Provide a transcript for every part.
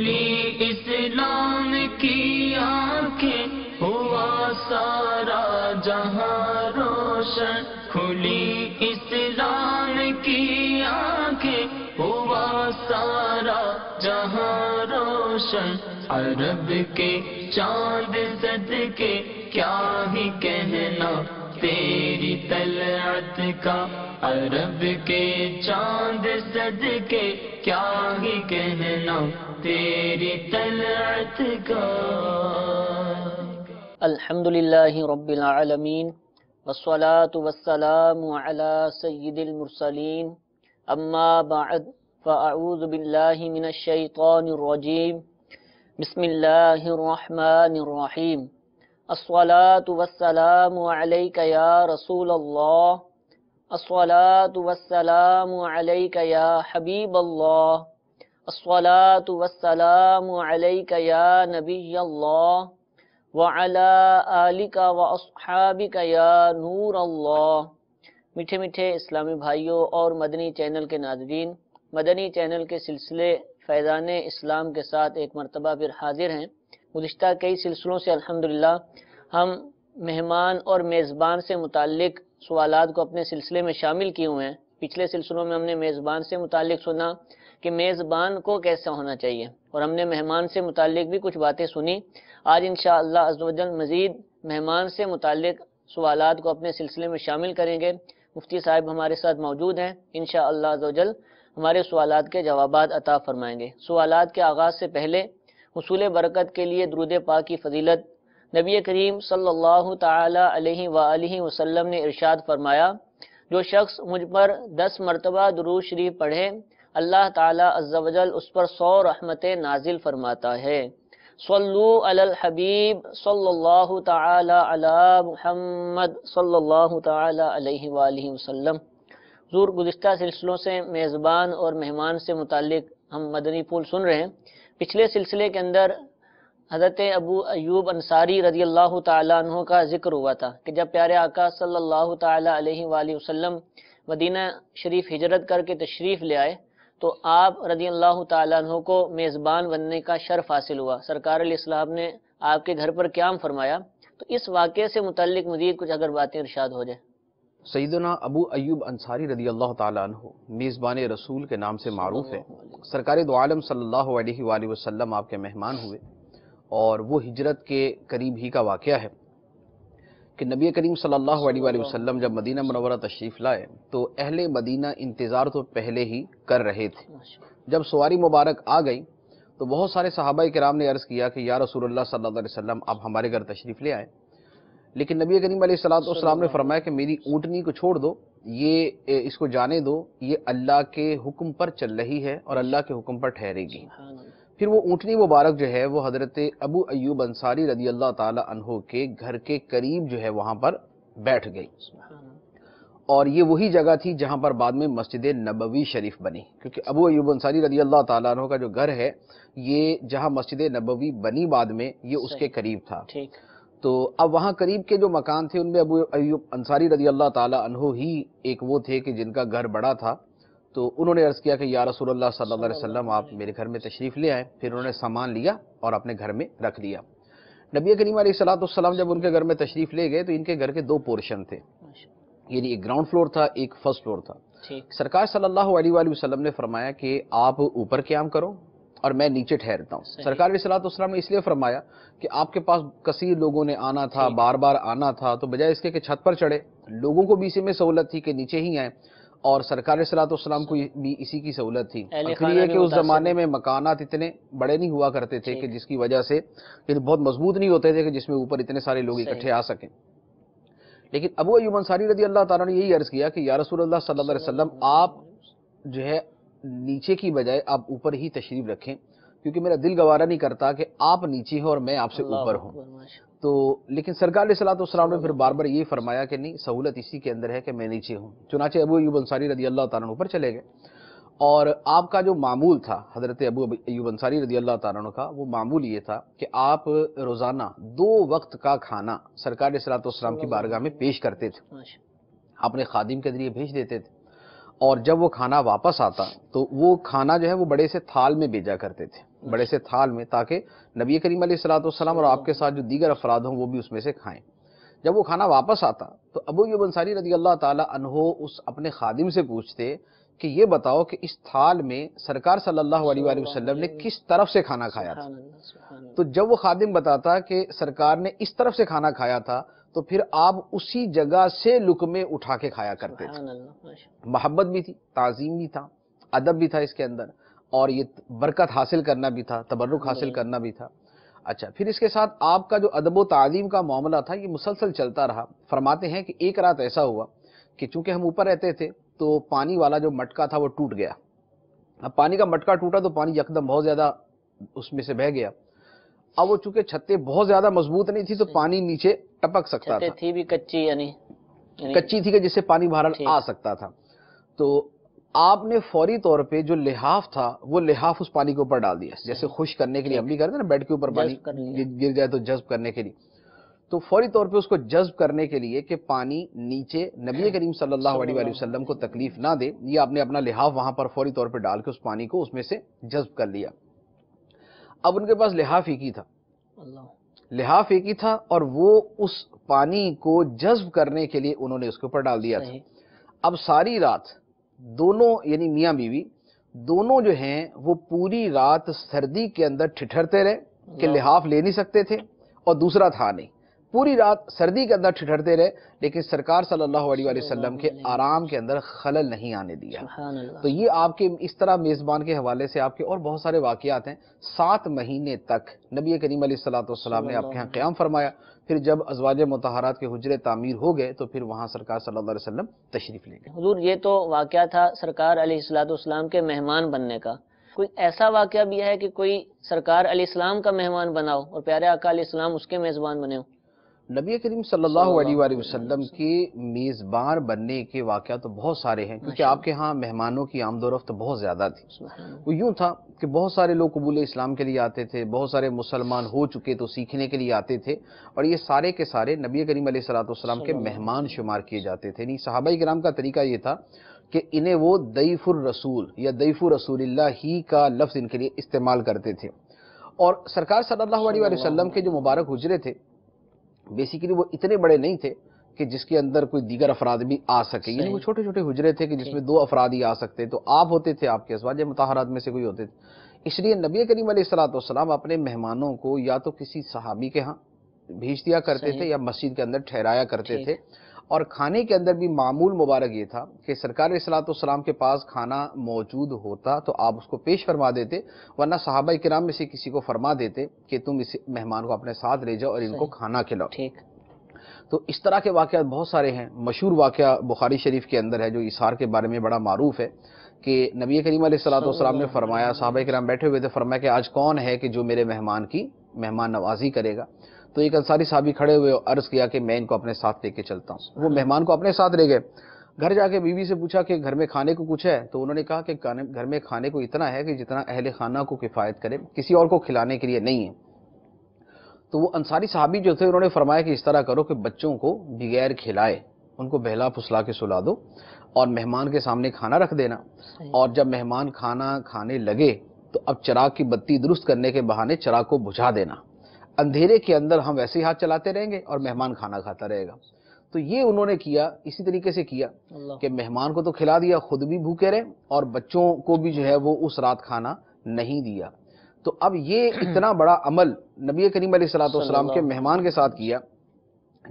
کھلی اسلام کی آنکھیں ہوا سارا جہاں روشن، کھلی اسلام کی آنکھیں ہوا سارا جہاں روشن، عرب کے چاند صدقے کیا ہی کہنا تیری طلعت کا، عرب کے چاند صدقے کیا ہی کہنا تیری طلعت کا۔ الحمدللہ رب العالمین والصلاة والسلام علی سید المرسلین، اما بعد فاعوذ باللہ من الشیطان الرجیم، بسم اللہ الرحمن الرحیم، الصلاة والسلام علیک یا رسول اللہ، الصلاة والسلام علیک یا حبیب اللہ، الصلاة والسلام علیک یا نبی اللہ، وعلی آلک واصحابک یا نور اللہ۔ میٹھے میٹھے اسلامی بھائیوں اور مدنی چینل کے ناظرین، مدنی چینل کے سلسلے فیضان اسلام کے ساتھ ایک مرتبہ پھر حاضر ہیں۔ گزشتہ کئی سلسلوں سے الحمدللہ ہم مہمان اور میزبان سے متعلق سوالات کو اپنے سلسلے میں شامل کیے ہوئے ہیں۔ پچھلے سلسلوں میں ہم نے میزبان سے متعلق سنا کہ میزبان کو کیسا ہونا چاہیے، اور ہم نے مہمان سے متعلق بھی کچھ باتیں سنی۔ آج انشاءاللہ عزوجل مزید مہمان سے متعلق سوالات کو اپنے سلسلے میں شامل کریں گے۔ مفتی صاحب ہمارے ساتھ موجود ہیں، انشاءاللہ عزوجل ہمارے سوالات کے جوابات عطا فرمائیں گے۔ سوالات کے آغاز سے پہلے حصول برکت کے لیے درود پاک کی فضیلت، نبی کریم صلی اللہ تعالی علیہ وآلہ وسلم نے ارشاد فرمایا، جو شخص مجھ پر 10 مرتبہ درود شریف پڑھے، اللہ تعالی عز و جل اس پر 100 رحمتیں نازل فرماتا ہے۔ صلو علی الحبیب صلی اللہ تعالی علی محمد صلی اللہ تعالی علیہ وآلہ وسلم۔ حضور گزشتہ سلسلوں سے میزبان اور مہمان سے متعلق ہم مدنی پھول سن رہے ہیں۔ پچھلے سلسلے کے اندر حضرت ابو ایوب انصاری رضی اللہ تعالیٰ عنہ کا ذکر ہوا تھا کہ جب پیارے آقا صلی اللہ تعالیٰ علیہ وآلہ وسلم مدینہ شریف ہجرت کر کے تشریف لے آئے تو آپ رضی اللہ تعالیٰ عنہ کو میزبان بننے کا شرف حاصل ہوا۔ سرکار علیہ السلام نے آپ کے گھر پر قیام فرمایا، تو اس واقعے سے متعلق مزید کچھ اگر باتیں ارشاد ہو جائیں۔ سیدنا ابو ایوب انصاری رضی اللہ تعالیٰ عنہ میزبان رسول کے نام سے معروف ہے۔ سرکار دو عالم صلی اللہ علیہ وآلہ وسلم آپ کے مہمان ہوئے، اور وہ ہجرت کے قریب ہی کا واقعہ ہے کہ نبی کریم صلی اللہ علیہ وآلہ وسلم جب مدینہ منورہ تشریف لائے تو اہل مدینہ انتظار تو پہلے ہی کر رہے تھے۔ جب سواری مبارک آ گئی تو بہت سارے صحابہ کرام نے عرض کیا کہ یا رسول اللہ صلی اللہ علیہ وسلم آپ ہمارے گھر تشریف لے آئیں، لیکن نبی کریم علیہ السلام نے فرمایا کہ میری اونٹنی کو چھوڑ دو، یہ اس کو جانے دو، یہ اللہ کے حکم پر چل رہی ہے اور اللہ کے حکم پر ٹھہرے گی۔ پھر وہ اونٹنی مبارک جو ہے وہ حضرت ابو ایوب انصاری رضی اللہ تعالی عنہ کے گھر کے قریب جو ہے وہاں پر بیٹھ گئی، اور یہ وہی جگہ تھی جہاں پر بعد میں مسجد نبوی شریف بنی، کیونکہ ابو ایوب انصاری رضی اللہ تعالی عنہ کا جو گھر ہے یہ جہاں مسجد نبوی بنی بعد میں یہ اس کے قریب تھا۔ تو اب وہاں قریب کے جو مکان تھے ان میں ابو ایوب انصاری رضی اللہ تعالی عنہ ہی ایک وہ تھے کہ جن کا گھر بڑا تھا، تو انہوں نے عرض کیا کہ یا رسول اللہ صلی اللہ علیہ وسلم آپ میرے گھر میں تشریف لے آئیں۔ پھر انہوں نے سامان لیا اور اپنے گھر میں رکھ دیا۔ نبی کریم علیہ السلام جب ان کے گھر میں تشریف لے گئے تو ان کے گھر کے 2 پورشن تھے، یعنی ایک گراؤنڈ فلور تھا، ایک فرسٹ فلور تھا۔ سرکار صلی اللہ علیہ وآلہ وسلم نے فرمایا کہ آپ اوپر قیام کرو اور میں نیچے ٹھہرتا ہوں۔ سرکار علیہ السلام نے اس لیے فرمایا کہ آپ کے پاس کثیر لوگوں نے آنا تھا، بار بار آنا تھا، تو بجائے اس کے کہ چھت پر چڑھے، لوگوں کو بھی اسی میں سہولت تھی کہ نیچے ہی آئیں، اور سرکار علیہ السلام کو بھی اسی کی سہولت تھی۔ پھر یہ کہ اس زمانے میں مکانات اتنے بڑے نہیں ہوا کرتے تھے کہ جس کی وجہ سے بہت مضبوط نہیں ہوتے تھے کہ جس میں اوپر اتنے سارے لوگ اکٹھے آ سکیں۔ لیکن ابو ایوب انصاری رضی اللہ تعالیٰ نے یہی عرض کیا کہ یا رسول اللہ صلی اللہ علیہ وسلم آپ جو ہے نیچے کی بجائے آپ اوپر ہی تشریف رکھیں، کیونکہ میرا دل گوارا نہیں کرتا کہ آپ نیچے ہوں اور میں آپ سے اوپر ہوں۔ تو لیکن سرکار علیہ السلام نے پھر بار بار یہ فرمایا کہ نہیں، سہولت اسی کے اندر ہے کہ میں نیچے ہوں۔ چنانچہ ابو ایوب انصاری رضی اللہ تعالیٰ عنہ اوپر چلے گئے، اور آپ کا جو معمول تھا حضرت ابو ایوب انصاری رضی اللہ تعالیٰ عنہ کا، وہ معمول یہ تھا کہ آپ روزانہ 2 وقت کا کھانا سرکار علیہ السلام کی بارگاہ میں پیش کرتے تھے، اپنے خادم کے ذریعے بھیج دیتے تھے، اور جب وہ کھانا واپس آتا تو وہ کھانا جو ہے وہ بڑے سے تھال میں بھیجا کرتے تھے، بڑے سے تھال میں، تاکہ نبی کریم علیہ الصلوۃ والسلام اور آپ کے ساتھ جو دیگر افراد ہوں وہ بھی اس میں سے کھائیں۔ جب وہ کھانا واپس آتا تو ابو ایوب انصاری رضی اللہ تعالی عنہ اس اپنے خادم سے پوچھتے کہ یہ بتاؤ کہ اس تھال میں سرکار صلی اللہ علیہ وآلہ وسلم نے کس طرف سے کھانا کھایا تھا؟ تو جب وہ خادم بتاتا کہ سرکار نے اس طرف سے کھانا کھایا تھا تو پھر آپ اسی جگہ سے لقمے اٹھا کے کھایا کرتے تھے۔ محبت بھی تھی، تعظیم بھی تھا، ادب بھی تھا اس کے اندر، اور یہ برکت حاصل کرنا بھی تھا، تبرک حاصل کرنا بھی تھا۔ اچھا، پھر اس کے ساتھ آپ کا جو ادب و تعظیم کا معاملہ تھا یہ مسلسل چلتا رہا۔ فرماتے ہیں کہ ایک رات ایسا ہوا کہ چونکہ ہم اوپر رہتے تھے تو پانی والا جو مٹکا تھا وہ ٹوٹ گیا۔ اب پانی کا مٹکا ٹوٹا تو پانی یکدم بہت زیادہ اس میں سے بہہ گیا۔ اب وہ چونکہ چھتیں بہت زیادہ مضبوط نہیں تھی تو پانی نیچے ٹپک سکتا تھا، تھی بھی کچی، یعنی کچی تھی کہ جس سے پانی بہرحال آ سکتا تھا۔ تو آپ نے فوری طور پہ جو لحاف تھا وہ لحاف اس پانی کے اوپر ڈال دیا، جیسے خشک کرنے کے لیے ہم بھی کرتے ہیں نا، بیڈ کے اوپر پانی گر جائے تو جذب کرنے کے لیے، تو فوری طور پہ اس کو جذب کرنے کے لیے کہ پانی نیچے نبی کریم صلی اللہ علیہ وسلم کو تکلیف نہ دے، یہ آپ نے اپنا لحاف وہاں پر فوری طور پہ ڈال کے اس پانی کو اس میں سے جذب کر لیا۔ اب ان کے پاس لحاف ایک ہی تھا، لحاف ایک ہی تھا، اور وہ اس پانی کو جذب کرنے کے لیے انہوں نے اس کے اوپر ڈال دیا تھا۔ اب ساری رات دونوں یعنی میاں بیوی دونوں جو ہیں وہ پوری رات سردی کے اندر ٹھٹھرتے رہے کہ لحاف لے نہیں سکتے تھے اور دوسرا تھا نہیں، پوری رات سردی کے اندر ٹھٹھرتے رہے، لیکن سرکار صلی اللہ علیہ وسلم کے آرام کے اندر خلل نہیں آنے دیا۔ تو یہ آپ کے اس طرح میزبان کے حوالے سے آپ کے اور بہت سارے واقعات ہیں۔ 7 مہینے تک نبی کریم علیہ الصلوۃ والسلام نے آپ کے ہاں قیام فرمایا، پھر جب ازواج مطہرات کے حجرے تعمیر ہو گئے تو پھر وہاں سرکار صلی اللہ علیہ وسلم تشریف لے گئے۔ حضور یہ تو واقعہ تھا سرکار علیہ الصلوۃ والسلام کے مہمان بننے کا، کوئی ایسا واقعہ بھی ہے کہ کوئی سرکار علیہ السلام کا مہمان بنا ہو اور پیارے آقا علیہ السلام اس کے میزبان بنے ہو؟ نبی کریم صلی اللہ علیہ وآلہ وسلم کے میزبان بننے کے واقعات تو بہت سارے ہیں، کیونکہ آپ کے ہاں مہمانوں کی آمد و رفت بہت زیادہ تھی۔ وہ یوں تھا کہ بہت سارے لوگ قبول اسلام کے لیے آتے تھے، بہت سارے مسلمان ہو چکے تو سیکھنے کے لیے آتے تھے، اور یہ سارے کے سارے نبی کریم علیہ الصلوۃ والسلام کے مہمان شمار کیے جاتے تھے۔ صحابہ کرام کا طریقہ یہ تھا کہ انہیں وہ ضیف الرسول یا ضیف رسول اللہ ہی کا لفظ ان کے لیے استعمال کرتے تھے۔ اور سرکار صلی اللہ علیہ وآلہ وسلم کے جو مبارک حجرے تھے بیسیکلی وہ اتنے بڑے نہیں تھے کہ جس کے اندر کوئی دیگر افراد بھی آ سکے، یعنی وہ چھوٹے چھوٹے حجرے تھے کہ جس میں 2 افراد ہی آ سکتے، تو آپ ہوتے تھے، آپ کے ازواج مطہرات میں سے کوئی ہوتے تھے۔ اس لیے نبی کریم علیہ الصلوۃ والسلام اپنے مہمانوں کو یا تو کسی صحابی کے ہاں بھیج دیا کرتے تھے یا مسجد کے اندر ٹھہرایا کرتے تھے، اور کھانے کے اندر بھی معمول مبارک یہ تھا کہ سرکار علیہ الصلوۃ والسلام کے پاس کھانا موجود ہوتا تو آپ اس کو پیش فرما دیتے، ورنہ صحابہ کرام میں سے کسی کو فرما دیتے کہ تم اس مہمان کو اپنے ساتھ لے جاؤ اور ان کو کھانا کھلاؤ۔ تو اس طرح کے واقعات بہت سارے ہیں۔ مشہور واقعہ بخاری شریف کے اندر ہے جو ایثار کے بارے میں بڑا معروف ہے کہ نبی کریم علیہ الصلوۃ والسلام نے فرمایا، صحابہ کرام بیٹھے ہوئے تھے، فرمایا کہ آج کون ہے کہ جو میرے مہمان کی مہمان نوازی کرے گا؟ تو ایک انصاری صحابی کھڑے ہوئے اور عرض کیا کہ میں ان کو اپنے ساتھ لے کے چلتا ہوں۔ وہ مہمان کو اپنے ساتھ لے گئے، گھر جا کے بیوی سے پوچھا کہ گھر میں کھانے کو کچھ ہے؟ تو انہوں نے کہا کہ گھر میں کھانے کو اتنا ہے کہ جتنا اہل خانہ کو کفایت کرے، کسی اور کو کھلانے کے لیے نہیں ہے۔ تو وہ انصاری صحابی جو تھے انہوں نے فرمایا کہ اس طرح کرو کہ بچوں کو بغیر کھلائے ان کو بہلا پھسلا کے سلا دو اور مہمان کے سامنے کھانا رکھ دینا، اور جب مہمان کھانا کھانے لگے تو اب چراغ کی بتی درست کرنے کے بہانے چراغ کو بجھا دینا، اندھیرے کے اندر ہم ویسے ہی ہاتھ چلاتے رہیں گے اور مہمان کھانا کھاتا رہے گا۔ تو یہ انہوں نے کیا، اسی طریقے سے کیا کہ مہمان کو تو کھلا دیا، خود بھی بھوکے رہے اور بچوں کو بھی جو ہے وہ اس رات کھانا نہیں دیا۔ تو اب یہ اتنا بڑا عمل نبی کریم علیہ الصلوۃ والسلام کے مہمان کے ساتھ کیا۔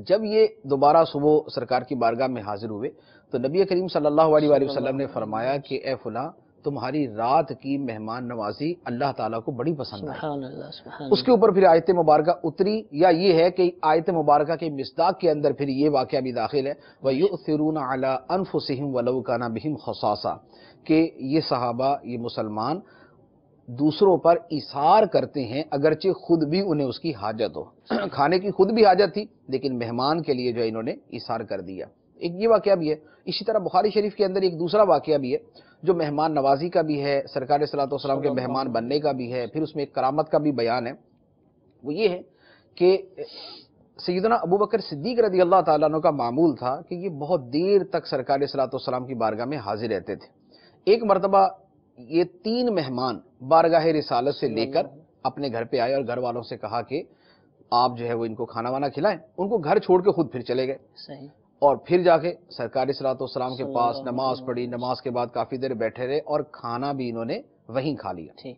جب یہ دوبارہ صبح سرکار کی بارگاہ میں حاضر ہوئے تو نبی کریم صلی اللہ علیہ وآلہ وسلم نے فرمایا کہ اے فلاں، تمہاری رات کی مہمان نوازی اللہ تعالیٰ کو بڑی پسند آئی۔ اس کے اوپر پھر آیت مبارکہ اتری، یا یہ ہے کہ آیت مبارکہ کے مصداق کے اندر پھر یہ واقعہ بھی داخل ہے، وَيُؤْثِرُونَ عَلَىٰ أَنفُسِهِمْ وَلَوْ كَانَ بِهِمْ خَصَاصَةٌ، کہ یہ صحابہ، یہ مسلمان دوسروں پر ایثار کرتے ہیں اگرچہ خود بھی انہیں اس کی حاجت ہو۔ کھانے کی خود بھی حاجت تھی لیکن مہمان کے لیے جو انہوں نے ایثار کر دیا۔ ایک یہ واقعہ بھی ہے۔ اسی طرح بخاری شریف کے اندر ایک دوسرا واقعہ بھی ہے جو مہمان نوازی کا بھی ہے، سرکار صلی اللہ علیہ وسلم کے مہمان بننے کا بھی ہے، پھر اس میں ایک کرامت کا بھی بیان ہے۔ وہ یہ ہے کہ سیدنا ابوبکر صدیق رضی اللہ تعالیٰ عنہ کا معمول تھا کہ یہ بہت دیر تک سرکار صلی اللہ علیہ وسلم کی بارگاہ میں حاضر رہتے تھے۔ ایک مرتبہ یہ 3 مہمان بارگاہ رسالت سے لے کر اپنے گھر پہ آئے اور گھر والوں سے کہا کہ آپ جو ہے وہ ان کو کھانا وانا کھلائیں. ان کو گھر چھوڑ کے خود پھر چلے گئے صحیح. اور پھر جا کے سرکار صلی اللہ علیہ وسلم کے پاس نماز پڑھی. نماز کے بعد کافی دیر بیٹھے رہے اور کھانا بھی انہوں نے وہیں کھا لیا. ٹھیک.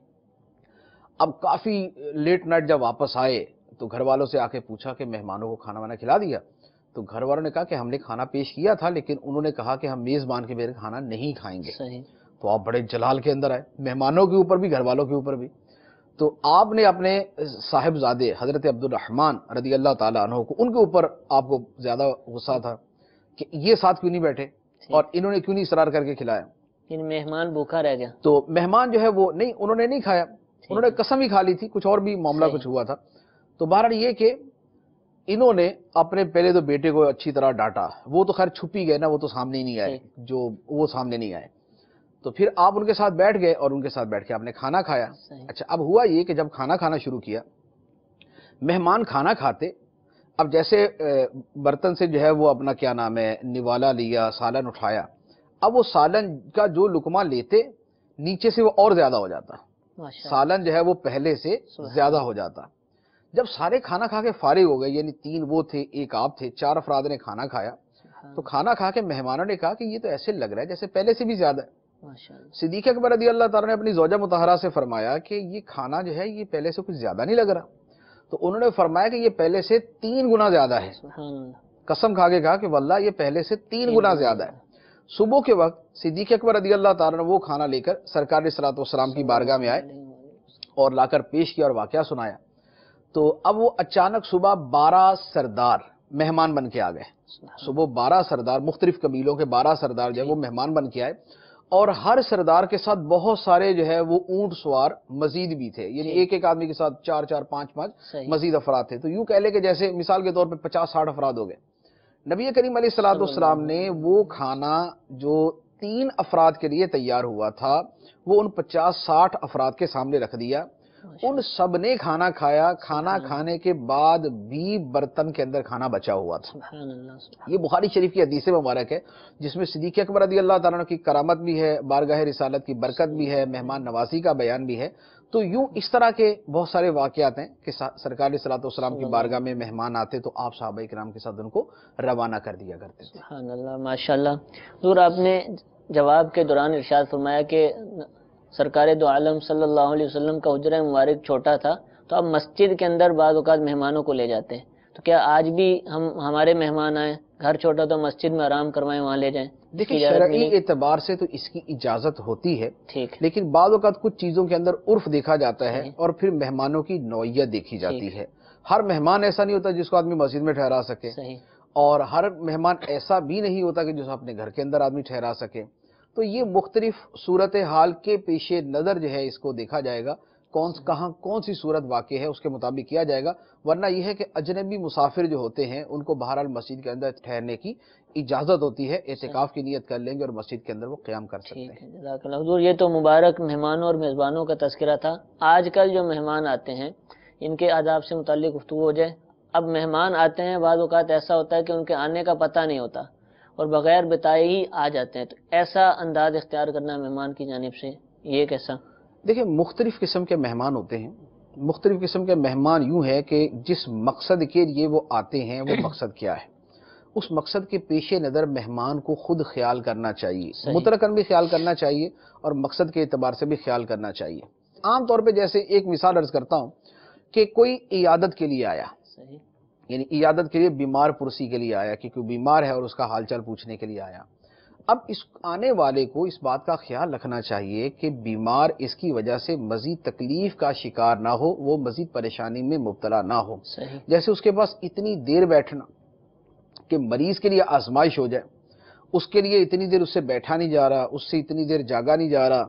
اب کافی لیٹ نائٹ جب واپس آئے تو گھر والوں سے آ کے پوچھا کہ مہمانوں کو کھانا وانا کھلا دیا؟ تو گھر والوں نے کہا کہ ہم نے کھانا پیش کیا تھا لیکن انہوں نے کہا کہ ہم میزبان کے بغیر کھانا نہیں کھائیں گے. صحیح. تو آپ بڑے جلال کے اندر آئے، مہمانوں کے اوپر بھی گھر والوں کے اوپر بھی. تو آپ نے اپنے صاحبزادے حضرت عبد الرحمن رضی اللہ تعالیٰ عنہ کو، ان کے اوپر آپ کو زیادہ غصہ تھا کہ یہ ساتھ کیوں نہیں بیٹھے اور انہوں نے کیوں نہیں اصرار کر کے کھلایا. مہمان بھوکا رہ گیا. تو مہمان جو ہے وہ نہیں، انہوں نے نہیں کھایا، انہوں نے قسم ہی کھا لی تھی، کچھ اور بھی معاملہ کچھ ہوا تھا. تو بہرحال یہ کہ انہوں نے اپنے پہلے تو بیٹے کو اچھی طرح ڈانٹا. وہ تو خیر چھپ ہی گئے نا، وہ تو سامنے ہی نہیں آئے، جو وہ سامنے نہیں آئے. تو پھر آپ ان کے ساتھ بیٹھ گئے اور ان کے ساتھ بیٹھ کے آپ نے کھانا کھایا. اچھا، اب ہوا یہ کہ جب کھانا کھانا شروع کیا، مہمان کھانا کھاتے، اب جیسے برتن سے جو ہے وہ اپنا کیا نام ہے نوالا لیا، سالن اٹھایا. اب وہ سالن کا جو لقمہ لیتے نیچے سے وہ اور زیادہ ہو جاتا، سالن جو ہے وہ پہلے سے زیادہ ہو جاتا. جب سارے کھانا کھا کے فارغ ہو گئے، یعنی 3 وہ تھے، 1 آپ تھے، 4 افراد نے کھانا کھایا. تو کھانا کھا کے مہمانوں نے کہا کہ یہ تو ایسے لگ رہا ہے جیسے پہلے سے بھی زیادہ ہے. صدیق اکبر رضی اللہ تعالیٰ نے اپنی زوجہ مطہرہ سے فرمایا کہ یہ کھانا جو ہے یہ پہلے سے کچھ زیادہ نہیں لگ رہا. تو انہوں نے فرمایا کہ یہ پہلے سے 3 گنا زیادہ ہے. قسم کھا کے کہا کہ واللہ یہ پہلے سے 3 گنا زیادہ ہے. صبح کے وقت صدیق اکبر رضی اللہ تعالیٰ نے وہ کھانا لے کر سرکار صلی اللہ علیہ وسلم کی بارگاہ میں آئے اور لا کر پیش کیا اور واقعہ سنایا. تو اب وہ اچانک صبح 12 سردار مہمان بن کے آ گئے. صبح 12 سردار، مختلف قبیلوں کے 12 سردار جو ہے وہ مہمان بن کے آئے اور ہر سردار کے ساتھ بہت سارے جو ہے وہ اونٹ سوار مزید بھی تھے. یعنی ایک آدمی کے ساتھ 4 5 مزید افراد تھے. تو یوں کہہ لے کہ جیسے مثال کے طور پہ 50 60 افراد ہو گئے. نبی کریم علیہ الصلوۃ والسلام نے وہ کھانا جو 3 افراد کے لیے تیار ہوا تھا وہ ان 50 60 افراد کے سامنے رکھ دیا. ان سب نے کھانا کھایا. کھانا کھانے کے بعد بھی برتن کے اندر کھانا بچا ہوا تھا. یہ بخاری شریف کی حدیث مبارک ہے جس میں صدیق اکبر رضی اللہ تعالیٰ عنہ کی کرامت بھی ہے، بارگاہ رسالت کی برکت بھی ہے، مہمان نوازی کا بیان بھی ہے. تو یوں اس طرح کے بہت سارے واقعات ہیں کہ سرکار صلی اللہ علیہ وسلم کی بارگاہ میں مہمان آتے تو آپ صحابہ کرام کے ساتھ ان کو روانہ کر دیا کرتے تھے. سبحان اللہ، ماشاءاللہ. حضور آپ نے جواب کے دوران ارشاد فرمایا کہ سرکار دو عالم صلی اللہ علیہ وسلم کا حجرہ مبارک چھوٹا تھا تو اب مسجد کے اندر بعض اوقات مہمانوں کو لے جاتے ہیں. تو کیا آج بھی ہمارے مہمان آئیں، گھر چھوٹا تو مسجد میں آرام کروائیں، وہاں لے جائیں؟ دیکھیں شرعی اعتبار سے تو اس کی اجازت ہوتی ہے، لیکن بعض اوقات کچھ چیزوں کے اندر عرف دیکھا جاتا ہے اور پھر مہمانوں کی نوعیت دیکھی جاتی ہے. ہر مہمان ایسا نہیں ہوتا جس کو آدمی مسجد میں ٹھہرا سکے، اور ہر مہمان ایسا بھی نہیں ہوتا کہ جس کو اپنے گھر کے اندر آدمی ٹھہرا سکے. تو یہ مختلف صورتحال کے پیش نظر جو ہے اس کو دیکھا جائے گا، کون سی صورت واقع ہے اس کے مطابق کیا جائے گا. ورنہ یہ ہے کہ اجنبی مسافر جو ہوتے ہیں ان کو بہرحال مسجد کے اندر ٹھہرنے کی اجازت ہوتی ہے، اعتکاف کی نیت کر لیں گے اور مسجد کے اندر وہ قیام کر سکتے ہیں. جزاک اللہ. حضور یہ تو مبارک مہمانوں اور میزبانوں کا تذکرہ تھا. آج کل جو مہمان آتے ہیں ان کے آداب سے متعلق گفتگو ہو جائے. اب مہمان آتے ہیں، بعض اوقات ایسا ہوتا ہے کہ ان کے آنے کا پتہ نہیں ہوتا اور بغیر بتائے ہی آ جاتے ہیں. تو ایسا انداز اختیار کرنا مہمان کی جانب سے یہ کیسا؟ دیکھیں مختلف قسم کے مہمان ہوتے ہیں. مختلف قسم کے مہمان یوں ہے کہ جس مقصد کے لیے وہ آتے ہیں وہ مقصد کیا ہے، اس مقصد کے پیش نظر مہمان کو خود خیال کرنا چاہیے، مطلقاً بھی خیال کرنا چاہیے اور مقصد کے اعتبار سے بھی خیال کرنا چاہیے. عام طور پہ جیسے ایک مثال عرض کرتا ہوں کہ کوئی عیادت کے لیے آیا، یعنی عیادت کے لیے بیمار پرسی کے لیے آیا کہ کوئی بیمار ہے اور اس کا حال چال پوچھنے کے لیے آیا. اب اس آنے والے کو اس بات کا خیال رکھنا چاہیے کہ بیمار اس کی وجہ سے مزید تکلیف کا شکار نہ ہو، وہ مزید پریشانی میں مبتلا نہ ہو. جیسے اس کے پاس اتنی دیر بیٹھنا کہ مریض کے لیے آزمائش ہو جائے، اس کے لیے اتنی دیر اس سے بیٹھا نہیں جا رہا، اس سے اتنی دیر جاگا نہیں جا رہا،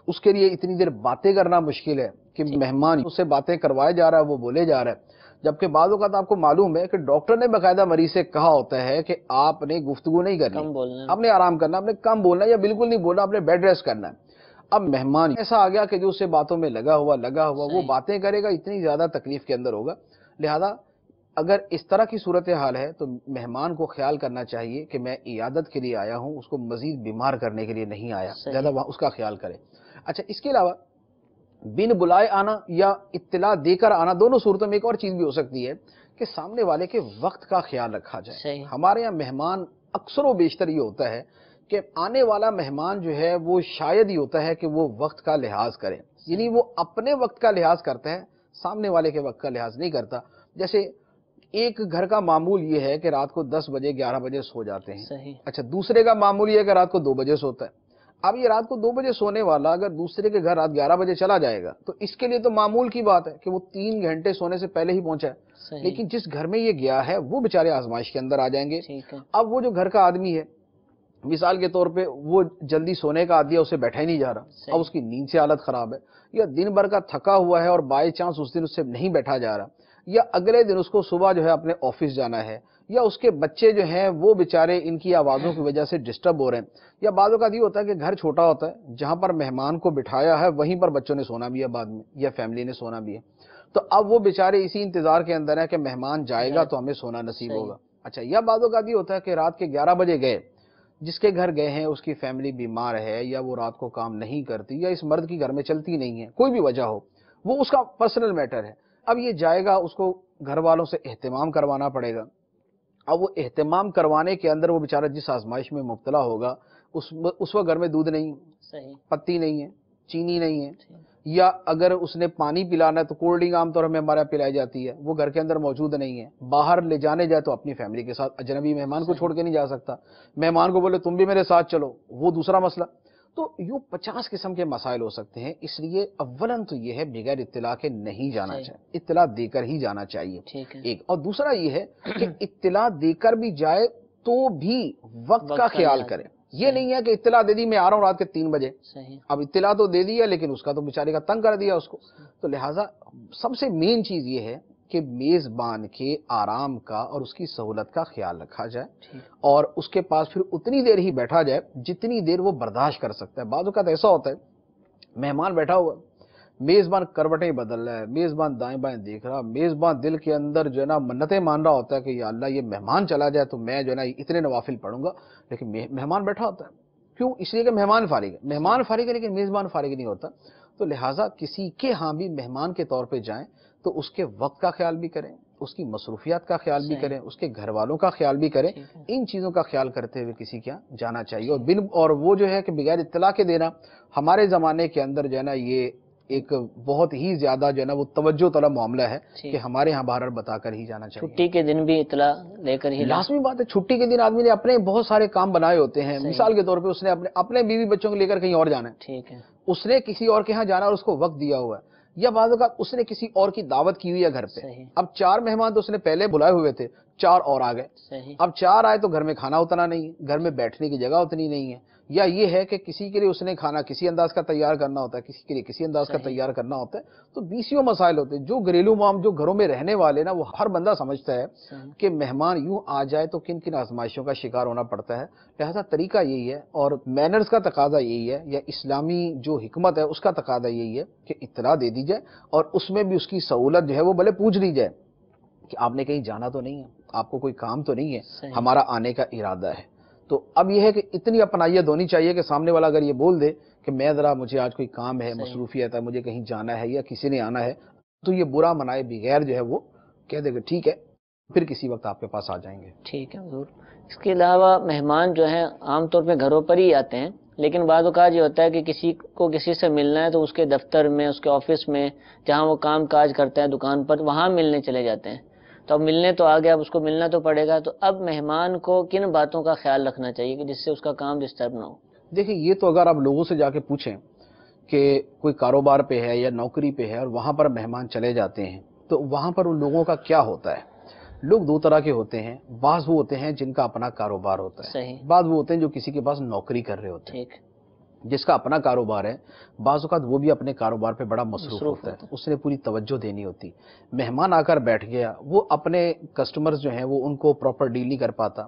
اس کے لیے اتنی دیر باتیں کرنا مشکل ہے کہ مہمان اس سے باتیں کروائے جا رہا ہے، وہ بولے جا رہا ہے. جبکہ بعض اوقات آپ کو معلوم ہے کہ ڈاکٹر نے باقاعدہ مریض سے کہا ہوتا ہے کہ آپ نے گفتگو نہیں کرنی، آپ نے آرام کرنا، آپ نے کم بولنا یا بالکل نہیں بولنا، آپ نے بیڈ ریسٹ کرنا ہے. اب مہمان ایسا آ گیا کہ جو اس سے باتوں میں لگا ہوا وہ باتیں کرے گا، اتنی زیادہ تکلیف کے اندر ہوگا. لہذا اگر اس طرح کی صورتحال ہے تو مہمان کو خیال کرنا چاہیے کہ میں عیادت کے لیے آیا ہوں، اس کو مزید بیمار کرنے کے لیے نہیں آیا، زیادہ اس کا خیال کرے. اچھا اس کے علاوہ بن بلائے آنا یا اطلاع دے کر آنا، دونوں صورتوں میں ایک اور چیز بھی ہو سکتی ہے کہ سامنے والے کے وقت کا خیال رکھا جائے. صحیح. ہمارے یہاں مہمان اکثر و بیشتر یہ ہوتا ہے کہ آنے والا مہمان جو ہے وہ شاید ہی ہوتا ہے کہ وہ وقت کا لحاظ کرے، یعنی وہ اپنے وقت کا لحاظ کرتا ہے، سامنے والے کے وقت کا لحاظ نہیں کرتا. جیسے ایک گھر کا معمول یہ ہے کہ رات کو 10 بجے 11 بجے سو جاتے ہیں. صحیح. اچھا دوسرے کا معمول یہ ہے کہ رات کو 2 بجے سوتا ہے. اب یہ رات کو 2 بجے سونے والا اگر دوسرے کے گھر رات 11 بجے چلا جائے گا تو اس کے لیے تو معمول کی بات ہے کہ وہ 3 گھنٹے سونے سے پہلے ہی پہنچا ہے. صحیح. لیکن جس گھر میں یہ گیا ہے وہ بیچارے آزمائش کے اندر آ جائیں گے. ٹھیک ہے. اب وہ جو گھر کا آدمی ہے مثال کے طور پہ وہ جلدی سونے کا عادی ہے، اسے بیٹھا ہی نہیں جا رہا، اب اس کی نیند سے حالت خراب ہے، یا دن بھر کا تھکا ہوا ہے اور بائی چانس اس دن اس سے نہیں بیٹھا جا رہا، یا اگلے دن اس کو صبح جو ہے اپنے آفس جانا ہے، یا اس کے بچے جو ہیں وہ بیچارے ان کی آوازوں کی وجہ سے ڈسٹرب ہو رہے ہیں، یا بعض اوقات یہ ہوتا ہے کہ گھر چھوٹا ہوتا ہے جہاں پر مہمان کو بٹھایا ہے وہیں پر بچوں نے سونا بھی ہے بعد میں، یا فیملی نے سونا بھی ہے، تو اب وہ بیچارے اسی انتظار کے اندر ہے کہ مہمان جائے گا تو ہمیں سونا نصیب ہوگا. اچھا یا بعض اوقات یہ ہوتا ہے کہ رات کے 11 بجے گئے، جس کے گھر گئے ہیں اس کی فیملی بیمار ہے یا وہ رات کو کام نہیں کرتی یا اس مرد کی گھر میں چلتی نہیں ہے، کوئی بھی وجہ ہو، وہ اس کا پرسنل میٹر ہے. اب یہ جائے گا، اس کو گھر والوں سے اہتمام کروانا پڑے گا. اب وہ اہتمام کروانے کے اندر وہ بیچارہ جس آزمائش میں مبتلا ہوگا اس وقت گھر میں دودھ نہیں، صحیح. پتی نہیں ہے، چینی نہیں ہے، یا اگر اس نے پانی پلانا ہے تو کولڈ ڈرنک عام طور میں ہمارے یہاں پلائی جاتی ہے، وہ گھر کے اندر موجود نہیں ہے. باہر لے جانے جائے تو اپنی فیملی کے ساتھ، اجنبی مہمان کو چھوڑ کے نہیں جا سکتا، مہمان کو بولے تم بھی میرے ساتھ چلو، وہ دوسرا مسئلہ. تو یوں 50 قسم کے مسائل ہو سکتے ہیں. اس لیے اولاً تو یہ ہے بغیر اطلاع کے نہیں جانا چاہیے، اطلاع دے کر ہی جانا چاہیے ایک. اور دوسرا یہ ہے کہ اطلاع دے کر بھی جائے تو بھی وقت کا خیال کرے. یہ نہیں ہے کہ اطلاع دے دی میں آ رہا ہوں رات کے 3 بجے، اب اطلاع تو دے دی ہے لیکن اس کا تو بیچارے کا تنگ کر دیا اس کو. تو لہٰذا سب سے مین چیز یہ ہے کہ میزبان کے آرام کا اور اس کی سہولت کا خیال رکھا جائے اور اس کے پاس پھر اتنی دیر ہی بیٹھا جائے جتنی دیر وہ برداشت کر سکتا ہے. بعض اوقات ایسا ہوتا ہے مہمان بیٹھا ہوا، میزبان کروٹیں بدل رہا ہے، میزبان دائیں بائیں دیکھ رہا، میزبان دل کے اندر جو ہے نا منتیں مان رہا ہوتا ہے کہ یا اللہ یہ مہمان چلا جائے تو میں جو ہے نا اتنے نوافل پڑھوں گا، لیکن مہمان بیٹھا ہوتا ہے. کیوں؟ اس لیے کہ مہمان فارغ ہے، مہمان فارغ ہے لیکن میزبان فارغ نہیں ہوتا. تو لہٰذا کسی کے ہاں بھی مہمان کے طور پہ جائیں تو اس کے وقت کا خیال بھی کریں، اس کی مصروفیات کا خیال بھی کریں، اس کے گھر والوں کا خیال بھی کریں. ان چیزوں کا خیال کرتے ہوئے کسی کے یہاں جانا چاہیے. اور وہ جو ہے کہ بغیر اطلاع کے دینا ہمارے زمانے کے اندر جو ہے نا یہ ایک بہت ہی زیادہ جو ہے نا وہ توجہ طلب معاملہ ہے کہ ہمارے ہاں باہر بتا کر ہی جانا چاہیے. چھٹی کے دن بھی اطلاع لے کر ہی، لازمی بات ہے. چھٹی کے دن آدمی نے اپنے بہت سارے کام بنائے ہوتے ہیں، مثال کے طور پہ اس نے اپنے بیوی بچوں کو لے کر کہیں اور جانا ہے، ٹھیک ہے، اس نے کسی اور کے ہاں جانا اور اس کو وقت دیا ہوا ہے، یا بعض اوقات اس نے کسی اور کی دعوت کی ہوئی ہے گھر پہ. اب 4 مہمان تو اس نے پہلے بلائے ہوئے تھے، 4 اور آ گئے. اب 4 آئے تو گھر میں کھانا اتنا نہیں ہے، گھر میں بیٹھنے کی جگہ اتنی نہیں ہے، یا یہ ہے کہ کسی کے لیے اس نے کھانا کسی انداز کا تیار کرنا ہوتا ہے، کسی کے لیے کسی انداز کا تیار کرنا ہوتا ہے. تو 20 مسائل ہوتے ہیں جو گھریلو معام جو گھروں میں رہنے والے نا وہ ہر بندہ سمجھتا ہے کہ مہمان یوں آ جائے تو کن کن آزمائشوں کا شکار ہونا پڑتا ہے. لہذا طریقہ یہی ہے اور مینرز کا تقاضا یہی ہے، یا اسلامی جو حکمت ہے اس کا تقاضا یہی ہے کہ اطلاع دے دی جائے اور اس میں بھی اس کی سہولت جو ہے وہ بھلے پوچھ لی جائے کہ آپ نے کہیں جانا تو نہیں ہے، آپ کو کوئی کام تو نہیں ہے، ہمارا آنے کا ارادہ ہے. تو اب یہ ہے کہ اتنی اپنائیت ہونی چاہیے کہ سامنے والا اگر یہ بول دے کہ میں ذرا مجھے آج کوئی کام ہے، مصروفیت ہے، مجھے کہیں جانا ہے یا کسی نے آنا ہے، تو یہ برا منائے بغیر جو ہے وہ کہہ دے گا ٹھیک ہے پھر کسی وقت آپ کے پاس آ جائیں گے. ٹھیک ہے حضور. اس کے علاوہ مہمان جو ہیں عام طور پہ گھروں پر ہی آتے ہیں، لیکن بعض اوقات یہ ہوتا ہے کہ کسی کو کسی سے ملنا ہے تو اس کے دفتر میں، اس کے آفس میں، جہاں وہ کام کاج کرتا ہے دکان پر، وہاں ملنے چلے جاتے ہیں. تو اب ملنے تو آ گیا، اب اس کو ملنا تو پڑے گا. تو اب مہمان کو کن باتوں کا خیال رکھنا چاہیے کہ جس سے اس کا کام ڈسٹرب نہ ہو؟ دیکھیں یہ تو اگر آپ لوگوں سے جا کے پوچھیں کہ کوئی کاروبار پہ ہے یا نوکری پہ ہے اور وہاں پر مہمان چلے جاتے ہیں تو وہاں پر ان لوگوں کا کیا ہوتا ہے. لوگ 2 طرح کے ہوتے ہیں، بعض وہ ہوتے ہیں جن کا اپنا کاروبار ہوتا ہے، بعض وہ ہوتے ہیں جو کسی کے پاس نوکری کر رہے ہوتے ہیں. جس کا اپنا کاروبار ہے بعض اوقات وہ بھی اپنے کاروبار پہ بڑا مصروف ہوتا ہے، اس نے پوری توجہ دینی ہوتی. مہمان آ کر بیٹھ گیا، وہ اپنے کسٹمرز جو ہیں وہ ان کو پراپر ڈیل نہیں کر پاتا.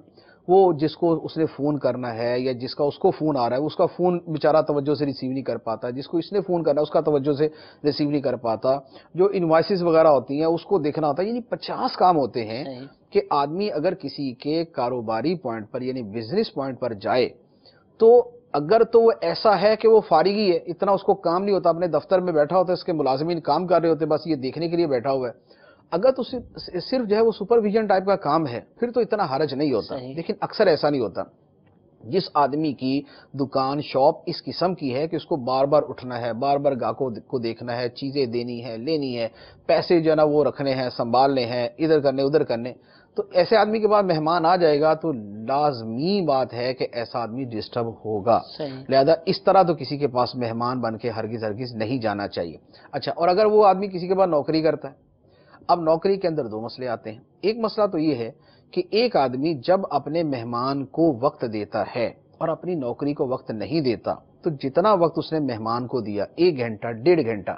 وہ جس کو اس نے فون کرنا ہے یا جس کا اس کو فون آ رہا ہے اس کا فون بیچارہ توجہ سے ریسیو نہیں کر پاتا، جس کو اس نے فون کرنا ہے اس کا توجہ سے ریسیو نہیں کر پاتا. جو انوائسز وغیرہ ہوتی ہیں اس کو دیکھنا ہوتا ہے. یعنی 50 کام ہوتے ہیں کہ آدمی اگر کسی کے کاروباری پوائنٹ پر یعنی بزنس پوائنٹ پر جائے تو اگر تو وہ ایسا ہے کہ وہ فارغی ہے، اتنا اس کو کام نہیں ہوتا، اپنے دفتر میں بیٹھا ہوتا ہے، اس کے ملازمین کام کر رہے ہوتے ہیں، بس یہ دیکھنے کے لیے بیٹھا ہوا ہے، اگر تو صرف جو ہے وہ سپرویژن ٹائپ کا کام ہے، پھر تو اتنا حرج نہیں ہوتا. لیکن اکثر ایسا نہیں ہوتا. جس آدمی کی دکان شاپ اس قسم کی ہے کہ اس کو بار بار اٹھنا ہے، بار بار گاہکوں کو دیکھنا ہے، چیزیں دینی ہے، لینی ہے، پیسے جو ہے نا وہ رکھنے ہیں، سنبھالنے ہیں، ادھر کرنے ادھر کرنے، تو ایسے آدمی کے بعد مہمان آ جائے گا تو لازمی بات ہے کہ ایسا آدمی ڈسٹرب ہوگا. لہذا اس طرح تو کسی کے پاس مہمان بن کے ہرگز نہیں جانا چاہیے. اچھا، اور اگر وہ آدمی کسی کے پاس نوکری کرتا ہے، اب نوکری کے اندر دو مسئلے آتے ہیں. ایک مسئلہ تو یہ ہے کہ ایک آدمی جب اپنے مہمان کو وقت دیتا ہے اور اپنی نوکری کو وقت نہیں دیتا، تو جتنا وقت اس نے مہمان کو دیا، 1 گھنٹہ 1.5 گھنٹہ،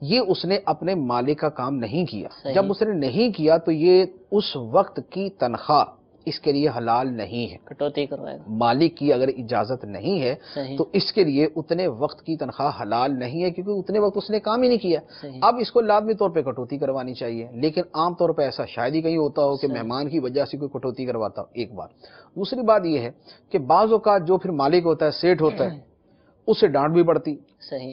یہ اس نے اپنے مالک کا کام نہیں کیا. جب اس نے نہیں کیا تو یہ اس وقت کی تنخواہ اس کے لیے حلال نہیں ہے، کٹوتی کروائے گا. مالک کی اگر اجازت نہیں ہے تو اس کے لیے اتنے وقت کی تنخواہ حلال نہیں ہے، کیونکہ اتنے وقت اس نے کام ہی نہیں کیا. اب اس کو لازمی طور پہ کٹوتی کروانی چاہیے، لیکن عام طور پہ ایسا شاید ہی کہیں ہوتا ہو کہ مہمان کی وجہ سے کوئی کٹوتی کرواتا ہو. ایک بات. دوسری بات یہ ہے کہ بعض اوقات جو پھر مالک ہوتا ہے، سیٹ ہوتا ہے، اسے ڈانٹ بھی پڑتی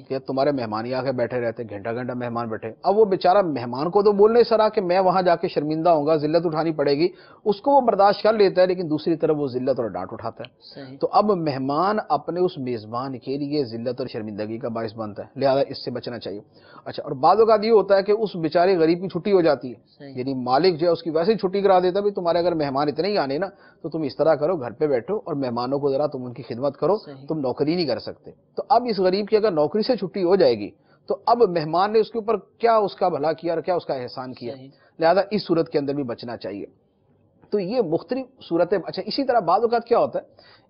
کہ تمہارے مہمان ہی آ کے بیٹھے رہتے، گھنٹہ گھنٹہ مہمان بیٹھے. اب وہ بیچارہ مہمان کو تو بولنے سرا کہ میں وہاں جا کے شرمندہ ہوں گا، ذلت اٹھانی پڑے گی، اس کو وہ برداشت کر لیتا ہے، لیکن دوسری طرف وہ ذلت اور ڈانٹ اٹھاتا ہے. تو اب مہمان اپنے اس میزبان کے لیے ذلت اور شرمندگی کا باعث بنتا ہے، لہذا اس سے بچنا چاہیے. اچھا، اور بعض اوقات یہ ہوتا ہے کہ اس بیچارے غریب کی چھٹی ہو جاتی ہے، یعنی مالک جو ہے اس کی ویسے ہی چھٹی کرا دیتا ہے، بھی تمہارے اگر مہمان اتنے ہی آنے نا تو تم اس طرح کرو، گھر پہ بیٹھو اور مہمانوں کو ذرا تم ان کی خدمت کرو، تم نوکری نہیں کر سکتے. تو اب اس غریب کی اگر نوکری سے چھٹی ہو جائے گی تو اب مہمان نے اس کے اوپر کیا اس کا بھلا کیا اور کیا اس کا احسان کیا. لہذا اس صورت کے اندر بھی بچنا چاہیے. تو یہ مختلف صورتیں. اچھا، اسی طرح بعض اوقات کیا ہوتا ہے،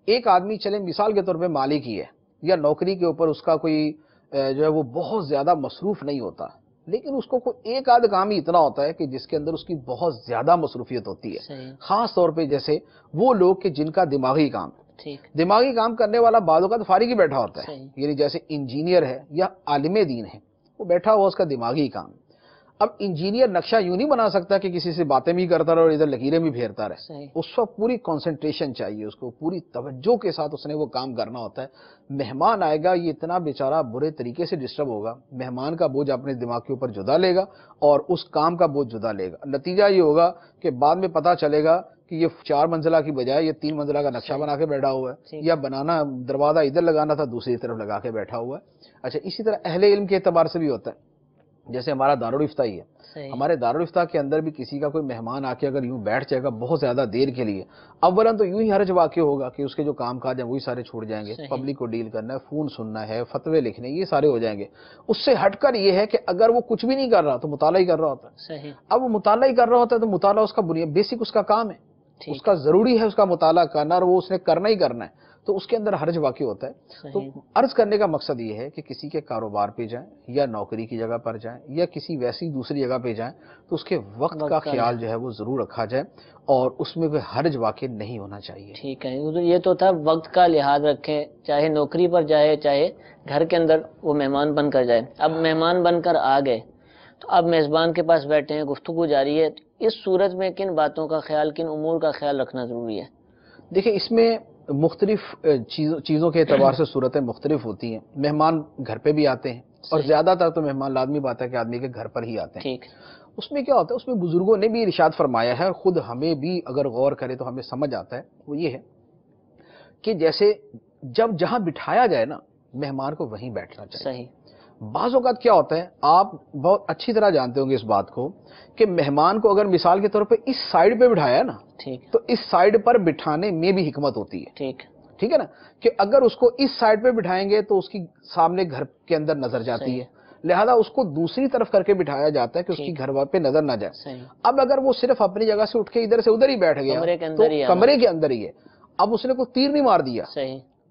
ایک آدمی چلے مثال کے طور پہ مالک ہی ہے، یا نوکری کے اوپر اس کا کوئی جو ہے وہ بہت زیادہ مصروف نہیں ہوتا، لیکن اس کو کوئی ایک آدھ کام ہی اتنا ہوتا ہے کہ جس کے اندر اس کی بہت زیادہ مصروفیت ہوتی ہے. خاص طور پہ جیسے وہ لوگ کہ جن کا دماغی کام ہے، دماغی کام کرنے والا بعض اوقات فارغ ہی بیٹھا ہوتا ہے، یعنی جیسے انجینئر ہے یا عالم دین ہے، وہ بیٹھا ہوا اس کا دماغی کام. اب انجینئر نقشہ یوں نہیں بنا سکتا کہ کسی سے باتیں بھی کرتا رہے اور ادھر لکیریں بھی پھیرتا رہے. اس وقت پوری کنسنٹریشن چاہیے، اس کو پوری توجہ کے ساتھ اس نے وہ کام کرنا ہوتا ہے. مہمان آئے گا، یہ اتنا بیچارہ برے طریقے سے ڈسٹرب ہوگا، مہمان کا بوجھ اپنے دماغ کے اوپر جدا لے گا اور اس کام کا بوجھ جدا لے گا. نتیجہ یہ ہوگا کہ بعد میں پتہ چلے گا کہ یہ 4 منزلہ کی بجائے یہ 3 منزلہ کا نقشہ بنا کے بیٹھا ہوا ہے، یا بنانا دروازہ ادھر لگانا تھا دوسری طرف لگا کے بیٹھا ہوا ہے. اچھا، اسی طرح اہل علم کے اعتبار سے بھی ہوتا ہے. جیسے ہمارا دارالفتہ ہی ہے، ہمارے دارالفتہ کے اندر بھی کسی کا کوئی مہمان آ کے اگر یوں بیٹھ جائے گا بہت زیادہ دیر کے لیے، اولاً تو یوں ہی حرج واقع ہوگا کہ اس کے جو کام کاج ہیں وہی سارے چھوڑ جائیں گے، پبلک کو ڈیل کرنا ہے، فون سننا ہے، فتوے لکھنے، یہ سارے ہو جائیں گے. اس سے ہٹ کر یہ ہے کہ اگر وہ کچھ بھی نہیں کر رہا تو مطالعہ ہی کر رہا ہوتا ہے. اب وہ مطالعہ ہی کر رہا ہوتا ہے تو مطالعہ اس کا بیسک اس کا کام ہے، اس کا ضروری ہے اس کا مطالعہ کرنا، اور وہ اس نے کرنا ہی کرنا ہے، تو اس کے اندر حرج واقع ہوتا ہے. تو عرض کرنے کا مقصد یہ ہے کہ کسی کے کاروبار پہ جائیں یا نوکری کی جگہ پر جائیں یا کسی ویسی دوسری جگہ پہ جائیں تو اس کے وقت کا خیال جو ہے وہ ضرور رکھا جائے اور اس میں کوئی حرج واقع نہیں ہونا چاہیے. ٹھیک ہے، یہ تو تھا وقت کا لحاظ رکھیں، چاہے نوکری پر جائے چاہے گھر کے اندر وہ مہمان بن کر جائے. اب مہمان بن کر آ گئے تو اب میزبان کے پاس بیٹھے ہیں، گفتگو جاری ہے، اس صورت میں کن باتوں کا خیال، کن امور کا خیال رکھنا ضروری ہے؟ دیکھیں، اس میں مختلف چیزوں کے اعتبار سے صورتیں مختلف ہوتی ہیں. مہمان گھر پہ بھی آتے ہیں اور زیادہ تر تو مہمان لازمی بات ہے کہ آدمی کے گھر پر ہی آتے ہیں. اس میں کیا ہوتا ہے، اس میں بزرگوں نے بھی ارشاد فرمایا ہے اور خود ہمیں بھی اگر غور کرے تو ہمیں سمجھ آتا ہے، وہ یہ ہے کہ جیسے جب جہاں بٹھایا جائے نا مہمان کو وہیں بیٹھنا چاہیے. بعض اوقات کیا ہوتا ہے، آپ بہت اچھی طرح جانتے ہوں گے اس بات کو کہ مہمان کو اگر مثال کے طور پہ اس سائیڈ پہ بٹھایا ہے نا تو اس سائیڈ پر بٹھانے میں بھی حکمت ہوتی ہے. ٹھیک ہے نا، کہ اگر اس کو اس سائیڈ پہ بٹھائیں گے تو اس کی سامنے گھر کے اندر نظر جاتی ہے، لہذا اس کو دوسری طرف کر کے بٹھایا جاتا ہے کہ اس کی گھر پہ نظر نہ جائے. اب اگر وہ صرف اپنی جگہ سے اٹھ کے ادھر سے ادھر ہی بیٹھ گیا تو کمرے کے اندر ہی ہے، اب اس نے کوئی تیر نہیں مار دیا،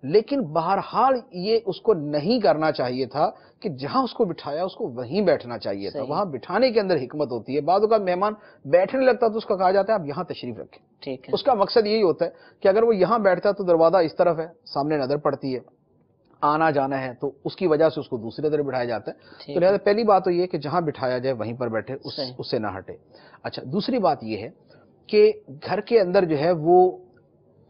لیکن بہرحال یہ اس کو نہیں کرنا چاہیے تھا کہ جہاں اس کو بٹھایا اس کو وہیں بیٹھنا چاہیے تھا. وہاں بٹھانے کے اندر حکمت ہوتی ہے. بعض اوقات مہمان بیٹھنے لگتا تو اس کا کہا جاتا ہے آپ یہاں تشریف رکھیں. اس کا مقصد یہی ہوتا ہے کہ اگر وہ یہاں بیٹھتا تو دروازہ اس طرف ہے، سامنے نظر پڑتی ہے، آنا جانا ہے، تو اس کی وجہ سے اس کو دوسرے طرف بٹھایا جاتا ہے. تو لہذا پہلی بات تو یہ کہ جہاں بٹھایا جائے وہیں پر بیٹھے، اس سے نہ ہٹے. اچھا، دوسری بات یہ ہے کہ گھر کے اندر جو ہے وہ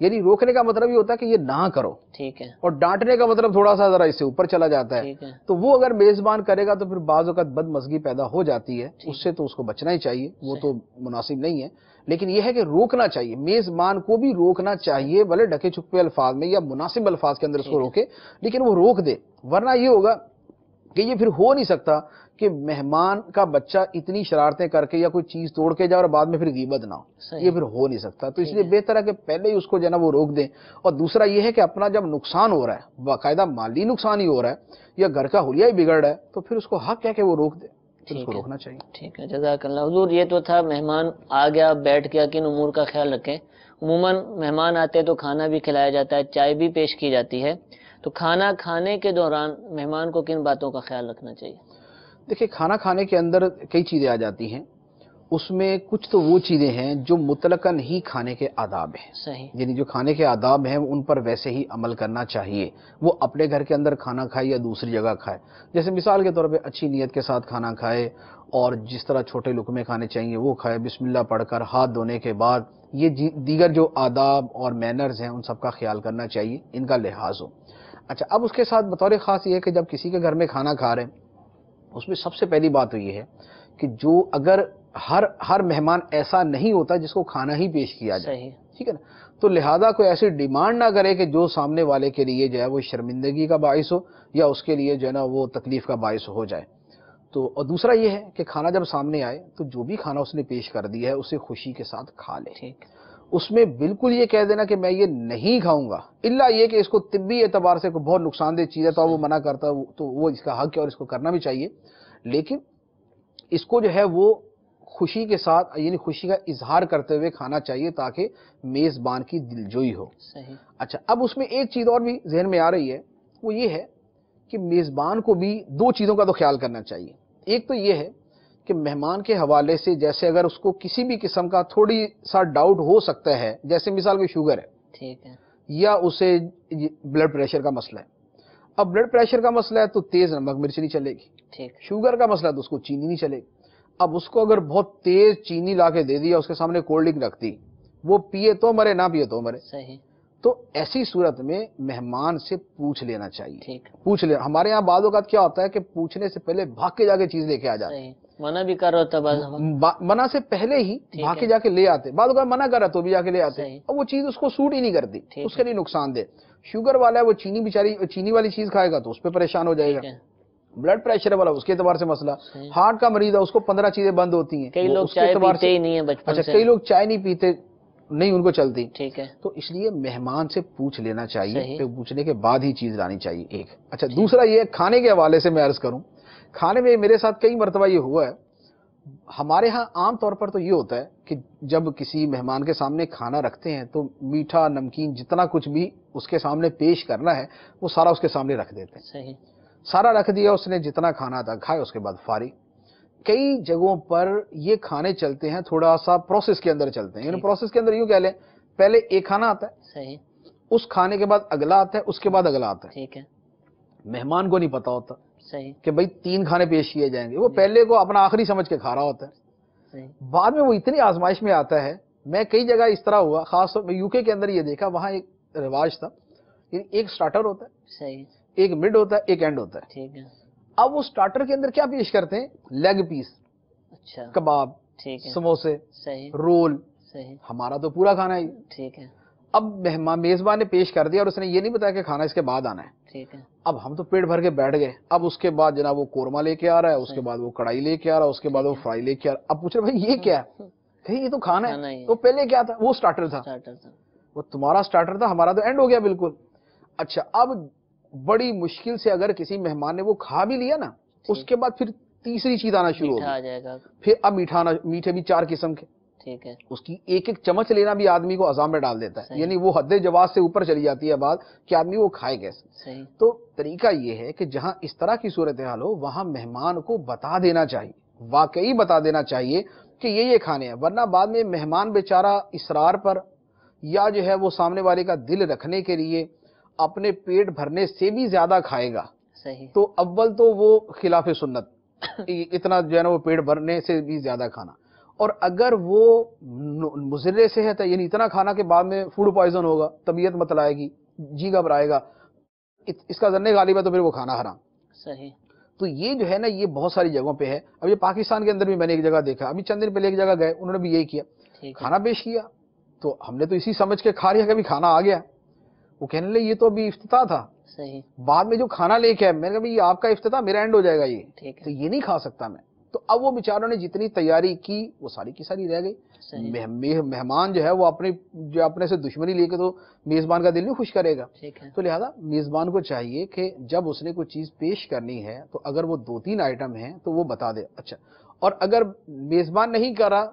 یعنی روکنے کا مطلب یہ ہوتا ہے کہ یہ نہ کرو، ٹھیک ہے، اور ڈانٹنے کا مطلب تھوڑا سا ذرا اس سے اوپر چلا جاتا ہے. ٹھیک ہے، تو وہ اگر میزبان کرے گا تو پھر بعض اوقات بدمزگی پیدا ہو جاتی ہے، اس سے تو اس کو بچنا ہی چاہیے، وہ تو مناسب نہیں ہے. لیکن یہ ہے کہ روکنا چاہیے، میزبان کو بھی روکنا چاہیے، بھلے ڈھکے چھپے الفاظ میں یا مناسب الفاظ کے اندر اس کو روکے، لیکن وہ روک دے. ورنہ یہ ہوگا کہ یہ پھر ہو نہیں سکتا کہ مہمان کا بچہ اتنی شرارتیں کر کے یا کوئی چیز توڑ کے جائے اور بعد میں پھر غیبت نہ ہو، یہ پھر ہو نہیں سکتا. تو اس لیے بہتر ہے کہ پہلے ہی اس کو جو ہے نا وہ روک دیں. اور دوسرا یہ ہے کہ اپنا جب نقصان ہو رہا ہے، باقاعدہ مالی نقصان ہی ہو رہا ہے یا گھر کا حلیہ ہی بگڑ رہا ہے، تو پھر اس کو حق ہے کہ وہ روک دے، پھر اس کو روکنا چاہیے. ٹھیک ہے، جزاک اللہ. حضور یہ تو تھا مہمان آ گیا، بیٹھ گیا، کن امور کا خیال رکھیں. عموماً مہمان آتے ہیں تو کھانا بھی کھلایا جاتا ہے، چائے بھی پیش کی جاتی ہے. تو کھانا کھانے کے دوران مہمان کو کن باتوں کا خیال رکھنا چاہیے؟ دیکھیں، کھانا کھانے کے اندر کئی چیزیں آ جاتی ہیں، اس میں کچھ تو وہ چیزیں ہیں جو مطلقاً ہی کھانے کے آداب ہیں. صحیح، یعنی جو کھانے کے آداب ہیں ان پر ویسے ہی عمل کرنا چاہیے. وہ اپنے گھر کے اندر کھانا کھائے یا دوسری جگہ کھائے، جیسے مثال کے طور پہ اچھی نیت کے ساتھ کھانا کھائے اور جس طرح چھوٹے لقمے کھانے چاہیے وہ کھائے، بسم اللہ پڑھ کر ہاتھ دھونے کے بعد. یہ دیگر جو آداب اور مینرز ہیں ان سب کا خیال کرنا چاہیے، ان کا لحاظ ہو. اچھا، اب اس کے ساتھ بطور خاص یہ ہے کہ جب کسی کے گھر میں کھانا کھا رہے ہیں، اس میں سب سے پہلی بات تو یہ ہے کہ جو اگر ہر مہمان ایسا نہیں ہوتا جس کو کھانا ہی پیش کیا جائے، صحیح، ٹھیک ہے نا، تو لہذا کوئی ایسی ڈیمانڈ نہ کرے کہ جو سامنے والے کے لیے جو ہے وہ شرمندگی کا باعث ہو یا اس کے لیے جو ہے نا وہ تکلیف کا باعث ہو جائے. تو اور دوسرا یہ ہے کہ کھانا جب سامنے آئے تو جو بھی کھانا اس نے پیش کر دیا ہے اسے خوشی کے ساتھ کھا لے. ٹھیک، اس میں بالکل یہ کہہ دینا کہ میں یہ نہیں کھاؤں گا، الا یہ کہ اس کو طبی اعتبار سے کوئی بہت نقصان دہ چیز ہے تو وہ منع کرتا ہے، تو وہ اس کا حق ہے اور اس کو کرنا بھی چاہیے. لیکن اس کو جو ہے وہ خوشی کے ساتھ، یعنی خوشی کا اظہار کرتے ہوئے کھانا چاہیے تاکہ میزبان کی دلجوئی ہو. صحیح، اچھا، اب اس میں ایک چیز اور بھی ذہن میں آ رہی ہے، وہ یہ ہے کہ میزبان کو بھی دو چیزوں کا تو خیال کرنا چاہیے. ایک تو یہ ہے کہ مہمان کے حوالے سے جیسے اگر اس کو کسی بھی قسم کا تھوڑی سا ڈاؤٹ ہو سکتا ہے، جیسے مثال کوئی شوگر ہے ٹھیک ہے، یا اسے بلڈ پریشر کا مسئلہ ہے. اب بلڈ پریشر کا مسئلہ ہے تو تیز نمک مرچ نہیں چلے گی. ٹھیک، شوگر کا مسئلہ ہے تو اس کو چینی نہیں چلے گی. اب اس کو اگر بہت تیز چینی لا کے دے دیا، اس کے سامنے کولڈ ڈرنک رکھ دی، وہ پیے تو مرے، نہ پیے تو مرے. صحیح، تو ایسی صورت میں مہمان سے پوچھ لینا چاہیے. ٹھیک، پوچھ لے. ہمارے ہاں بعض اوقات کیا ہوتا ہے کہ پوچھنے سے پہلے بھاگ کے جا کے چیز لے کے آ جاتے ہیں. صحیح، منع بھی کر رہا ہوتا بعض دفعہ. منع سے پہلے ہی بھاگ کے جا کے لے آتے. بعض اوقات منع کر رہا تو بھی جا کے لے آتے، صحیح، اور وہ چیز اس کو سوٹ ہی نہیں کرتی، ٹھیک اس کے لیے نقصان دہ. شوگر والا ہے وہ چینی والی چیز کھائے گا تو اس پہ پریشان ہو جائے گا. ٹھیک ہے. بلڈ پریشر والا اس کے اعتبار سے مسئلہ. صحیح. ہارٹ کا مریض ہے، اس کو 15 چیزیں بند ہوتی ہیں، کئی وہ لوگ اس کے چائے اعتبار پیتے سے. ہی نہیں ہیں بچپن اچھا، سے. کئی لوگ چائے نہیں پیتے، نہیں ان کو چلتی. ٹھیک ہے، تو اس لیے مہمان سے پوچھ لینا چاہیے، صحیح. پھر پوچھنے کے بعد ہی چیز لانی چاہیے. ایک اچھا، دوسرا یہ کھانے کے حوالے سے میں عرض کروں، کھانے میں میرے ساتھ کئی مرتبہ یہ ہوا ہے. ہمارے ہاں عام طور پر تو یہ ہوتا ہے کہ جب کسی مہمان کے سامنے کھانا رکھتے ہیں تو میٹھا نمکین جتنا کچھ بھی اس کے سامنے پیش کرنا ہے وہ سارا اس کے سامنے رکھ دیتے ہیں. صحیح، سارا رکھ دیا، اس نے جتنا کھانا تھا کھایا، اس کے بعد فارغ. کئی جگہوں پر یہ کھانے چلتے ہیں تھوڑا سا پروسیس کے اندر چلتے ہیں. یعنی پروسیس کے اندر یوں کہہ لیں، پہلے ایک کھانا آتا ہے، صحیح، اس کھانے کے بعد اگلا آتا ہے، اس کے بعد اگلا آتا ہے. ٹھیک ہے، مہمان کو نہیں پتا ہوتا صحیح، کہ بھئی 3 کھانے پیش کیے جائیں گے، وہ پہلے کو اپنا آخری سمجھ کے کھا رہا ہوتا ہے. صحیح، بعد میں وہ اتنی آزمائش میں آتا ہے. میں کئی جگہ اس طرح ہوا، خاص طور میں UK کے اندر یہ دیکھا، وہاں ایک رواج تھا، یعنی ایک سٹارٹر ہوتا ہے، صحیح، ایک مڈ ہوتا ہے، ایک اینڈ ہوتا ہے. ٹھیک ہے، اب وہ سٹارٹر کے اندر کیا پیش کرتے ہیں؟ لیگ پیس، اچھا، کباب، ٹھیک ہے، سموسے، صحیح، رول. صحیح، ہمارا تو پورا کھانا ہے. ٹھیک ہے، اب میزبان نے پیش کر دیا اور اس نے یہ نہیں بتایا کہ کھانا اس کے بعد آنا ہے. ٹھیک ہے، اب ہم تو پیٹ بھر کے بیٹھ گئے. اب اس کے بعد جناب وہ قورمہ لے کے آ رہا ہے، اس کے بعد وہ کڑھائی لے کے آ رہا ہے، اس کے بعد وہ فرائی لے کے آ رہا ہے. اب پوچھ رہے بھائی یہ کیا ہے؟ کہیں یہ تو کھانا کھانا ہی ہے. ہے. تو پہلے کیا تھا؟ وہ سٹارٹر تھا. اسٹارٹر تھا. وہ تمہارا سٹارٹر تھا، ہمارا تو اینڈ ہو گیا بالکل. اچھا، اب بڑی مشکل سے اگر کسی مہمان نے وہ کھا بھی لیا نا، اس کے بعد پھر تیسری چیز آنا شروع میٹھا آ ہوگی. جائے گا. پھر اب میٹھے بھی 4 قسم کے. ٹھیک ہے، اس کی ایک ایک چمچ لینا بھی آدمی کو عذاب میں ڈال دیتا ہے. صحیح. یعنی وہ حد جواز سے اوپر چلی جاتی ہے بات کہ آدمی وہ کھائے کیسے. صحیح، تو طریقہ یہ ہے کہ جہاں اس طرح کی صورتحال ہو وہاں مہمان کو بتا دینا چاہیے، واقعی بتا دینا چاہیے کہ یہ کھانے ہیں. ورنہ بعد میں مہمان بیچارہ اصرار پر یا جو ہے وہ سامنے والے کا دل رکھنے کے لیے اپنے پیٹ بھرنے سے بھی زیادہ کھائے گا. صحیح، تو اول تو وہ خلاف سنت اتنا جو ہے نا وہ پیٹ بھرنے سے بھی زیادہ کھانا. اور اگر وہ مضر صحت ہے، یعنی اتنا کھانا کہ بعد میں فوڈ پوائزن ہوگا، طبیعت متلائے گی، جی گھبرائے گا، اس کا ظن غالب ہے، تو پھر وہ کھانا حرام. صحیح. تو یہ جو ہے نا، یہ بہت ساری جگہوں پہ ہے. اب یہ پاکستان کے اندر بھی میں نے ایک جگہ دیکھا، ابھی چند دن پہلے ایک جگہ گئے، انہوں نے بھی یہی کیا، کھانا پیش کیا تو ہم نے تو اسی سمجھ کے کھا لیا کہ ابھی کھانا آ گیا. وہ کہنے لگے یہ تو ابھی افتتاح تھا. صحیح. بعد میں جو کھانا لے کے آئے، میں نے کہا یہ آپ کا افتتاح، میرا اینڈ ہو جائے گا، یہ تو یہ نہیں کھا سکتا میں. تو اب وہ بیچاروں نے جتنی تیاری کی وہ ساری کی ساری رہ گئی. مہمان جو ہے وہ اپنے سے دشمنی لے کے تو میزبان کا دل نہیں خوش کرے گا. تو لہذا میزبان کو چاہیے کہ جب اس نے کوئی چیز پیش کرنی ہے تو اگر وہ 2-3 آئٹم ہیں تو وہ بتا دے. اچھا، اور اگر میزبان نہیں کرا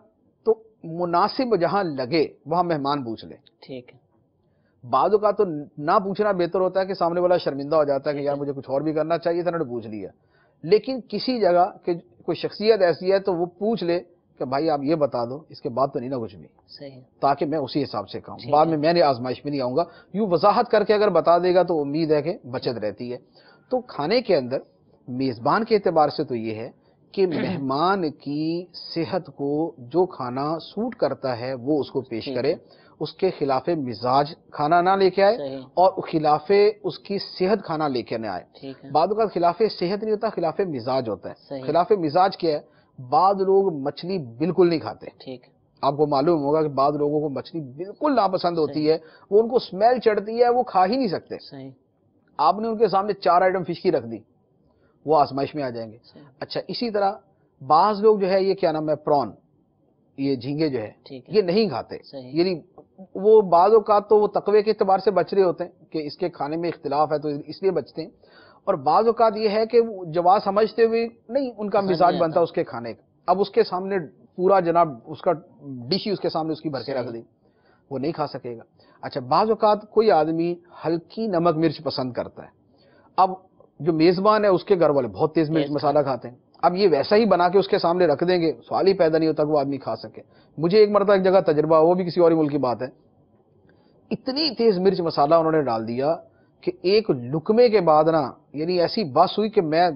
تو مناسب جہاں لگے وہاں مہمان پوچھ لے. ٹھیک ہے. بعض اوقات تو نہ پوچھنا بہتر ہوتا ہے کہ سامنے والا شرمندہ ہو جاتا ہے کہ یار مجھے کچھ اور بھی کرنا چاہیے تھا، انہوں نے پوچھ لیا. لیکن کسی جگہ کہ کوئی شخصیت ایسی ہے تو وہ پوچھ لے کہ بھائی آپ یہ بتا دو، اس کے بعد تو نہیں نا کچھ بھی. صحیح. تاکہ میں اسی حساب سے کھاؤں، بعد میں نے آزمائش میں نہیں آؤں گا. یوں وضاحت کر کے اگر بتا دے گا تو امید ہے کہ بچت رہتی ہے. تو کھانے کے اندر میزبان کے اعتبار سے تو یہ ہے کہ مہمان کی صحت کو جو کھانا سوٹ کرتا ہے وہ اس کو پیش کرے، اس کے خلاف مزاج کھانا نہ لے کے آئے اور خلاف اس کی صحت کھانا لے کے نہ آئے. بعض اوقات خلاف صحت نہیں ہوتا، خلاف مزاج ہوتا ہے. خلاف مزاج کیا ہے؟ بعض لوگ مچھلی بالکل نہیں کھاتے. آپ کو معلوم ہوگا کہ بعض لوگوں کو مچھلی بالکل ناپسند ہوتی ہے، وہ ان کو اسمیل چڑھتی ہے، وہ کھا ہی نہیں سکتے. آپ نے ان کے سامنے 4 آئٹم فش کی رکھ دی، وہ آزمائش میں آ جائیں گے. اچھا، اسی طرح بعض لوگ جو ہے یہ کیا نام ہے، پرون، یہ جھینگے جو ہے یہ نہیں کھاتے. یعنی وہ بعض اوقات تو وہ تقوی کے اعتبار سے بچ رہے ہوتے ہیں کہ اس کے کھانے میں اختلاف ہے تو اس لیے بچتے ہیں، اور بعض اوقات یہ ہے کہ جواز سمجھتے ہوئے نہیں ان کا مزاج بنتا اس کے کھانے کا. اب اس کے سامنے پورا جناب اس کا ڈش ہی اس کے سامنے اس کی بھر کے رکھ دی، وہ نہیں کھا سکے گا. اچھا، بعض اوقات کوئی آدمی ہلکی نمک مرچ پسند کرتا ہے. اب جو میزبان ہے اس کے گھر والے بہت تیز مرچ مسالہ کھاتے ہیں. اب یہ ویسا ہی بنا کے اس کے سامنے رکھ دیں گے، سوال ہی پیدا نہیں ہوتا کہ وہ آدمی کھا سکے. مجھے ایک مرتبہ ایک جگہ تجربہ، وہ بھی کسی اور ملک کی بات ہے، اتنی تیز مرچ مسالہ انہوں نے ڈال دیا کہ ایک لقمے کے بعد نا یعنی ایسی بس ہوئی کہ میں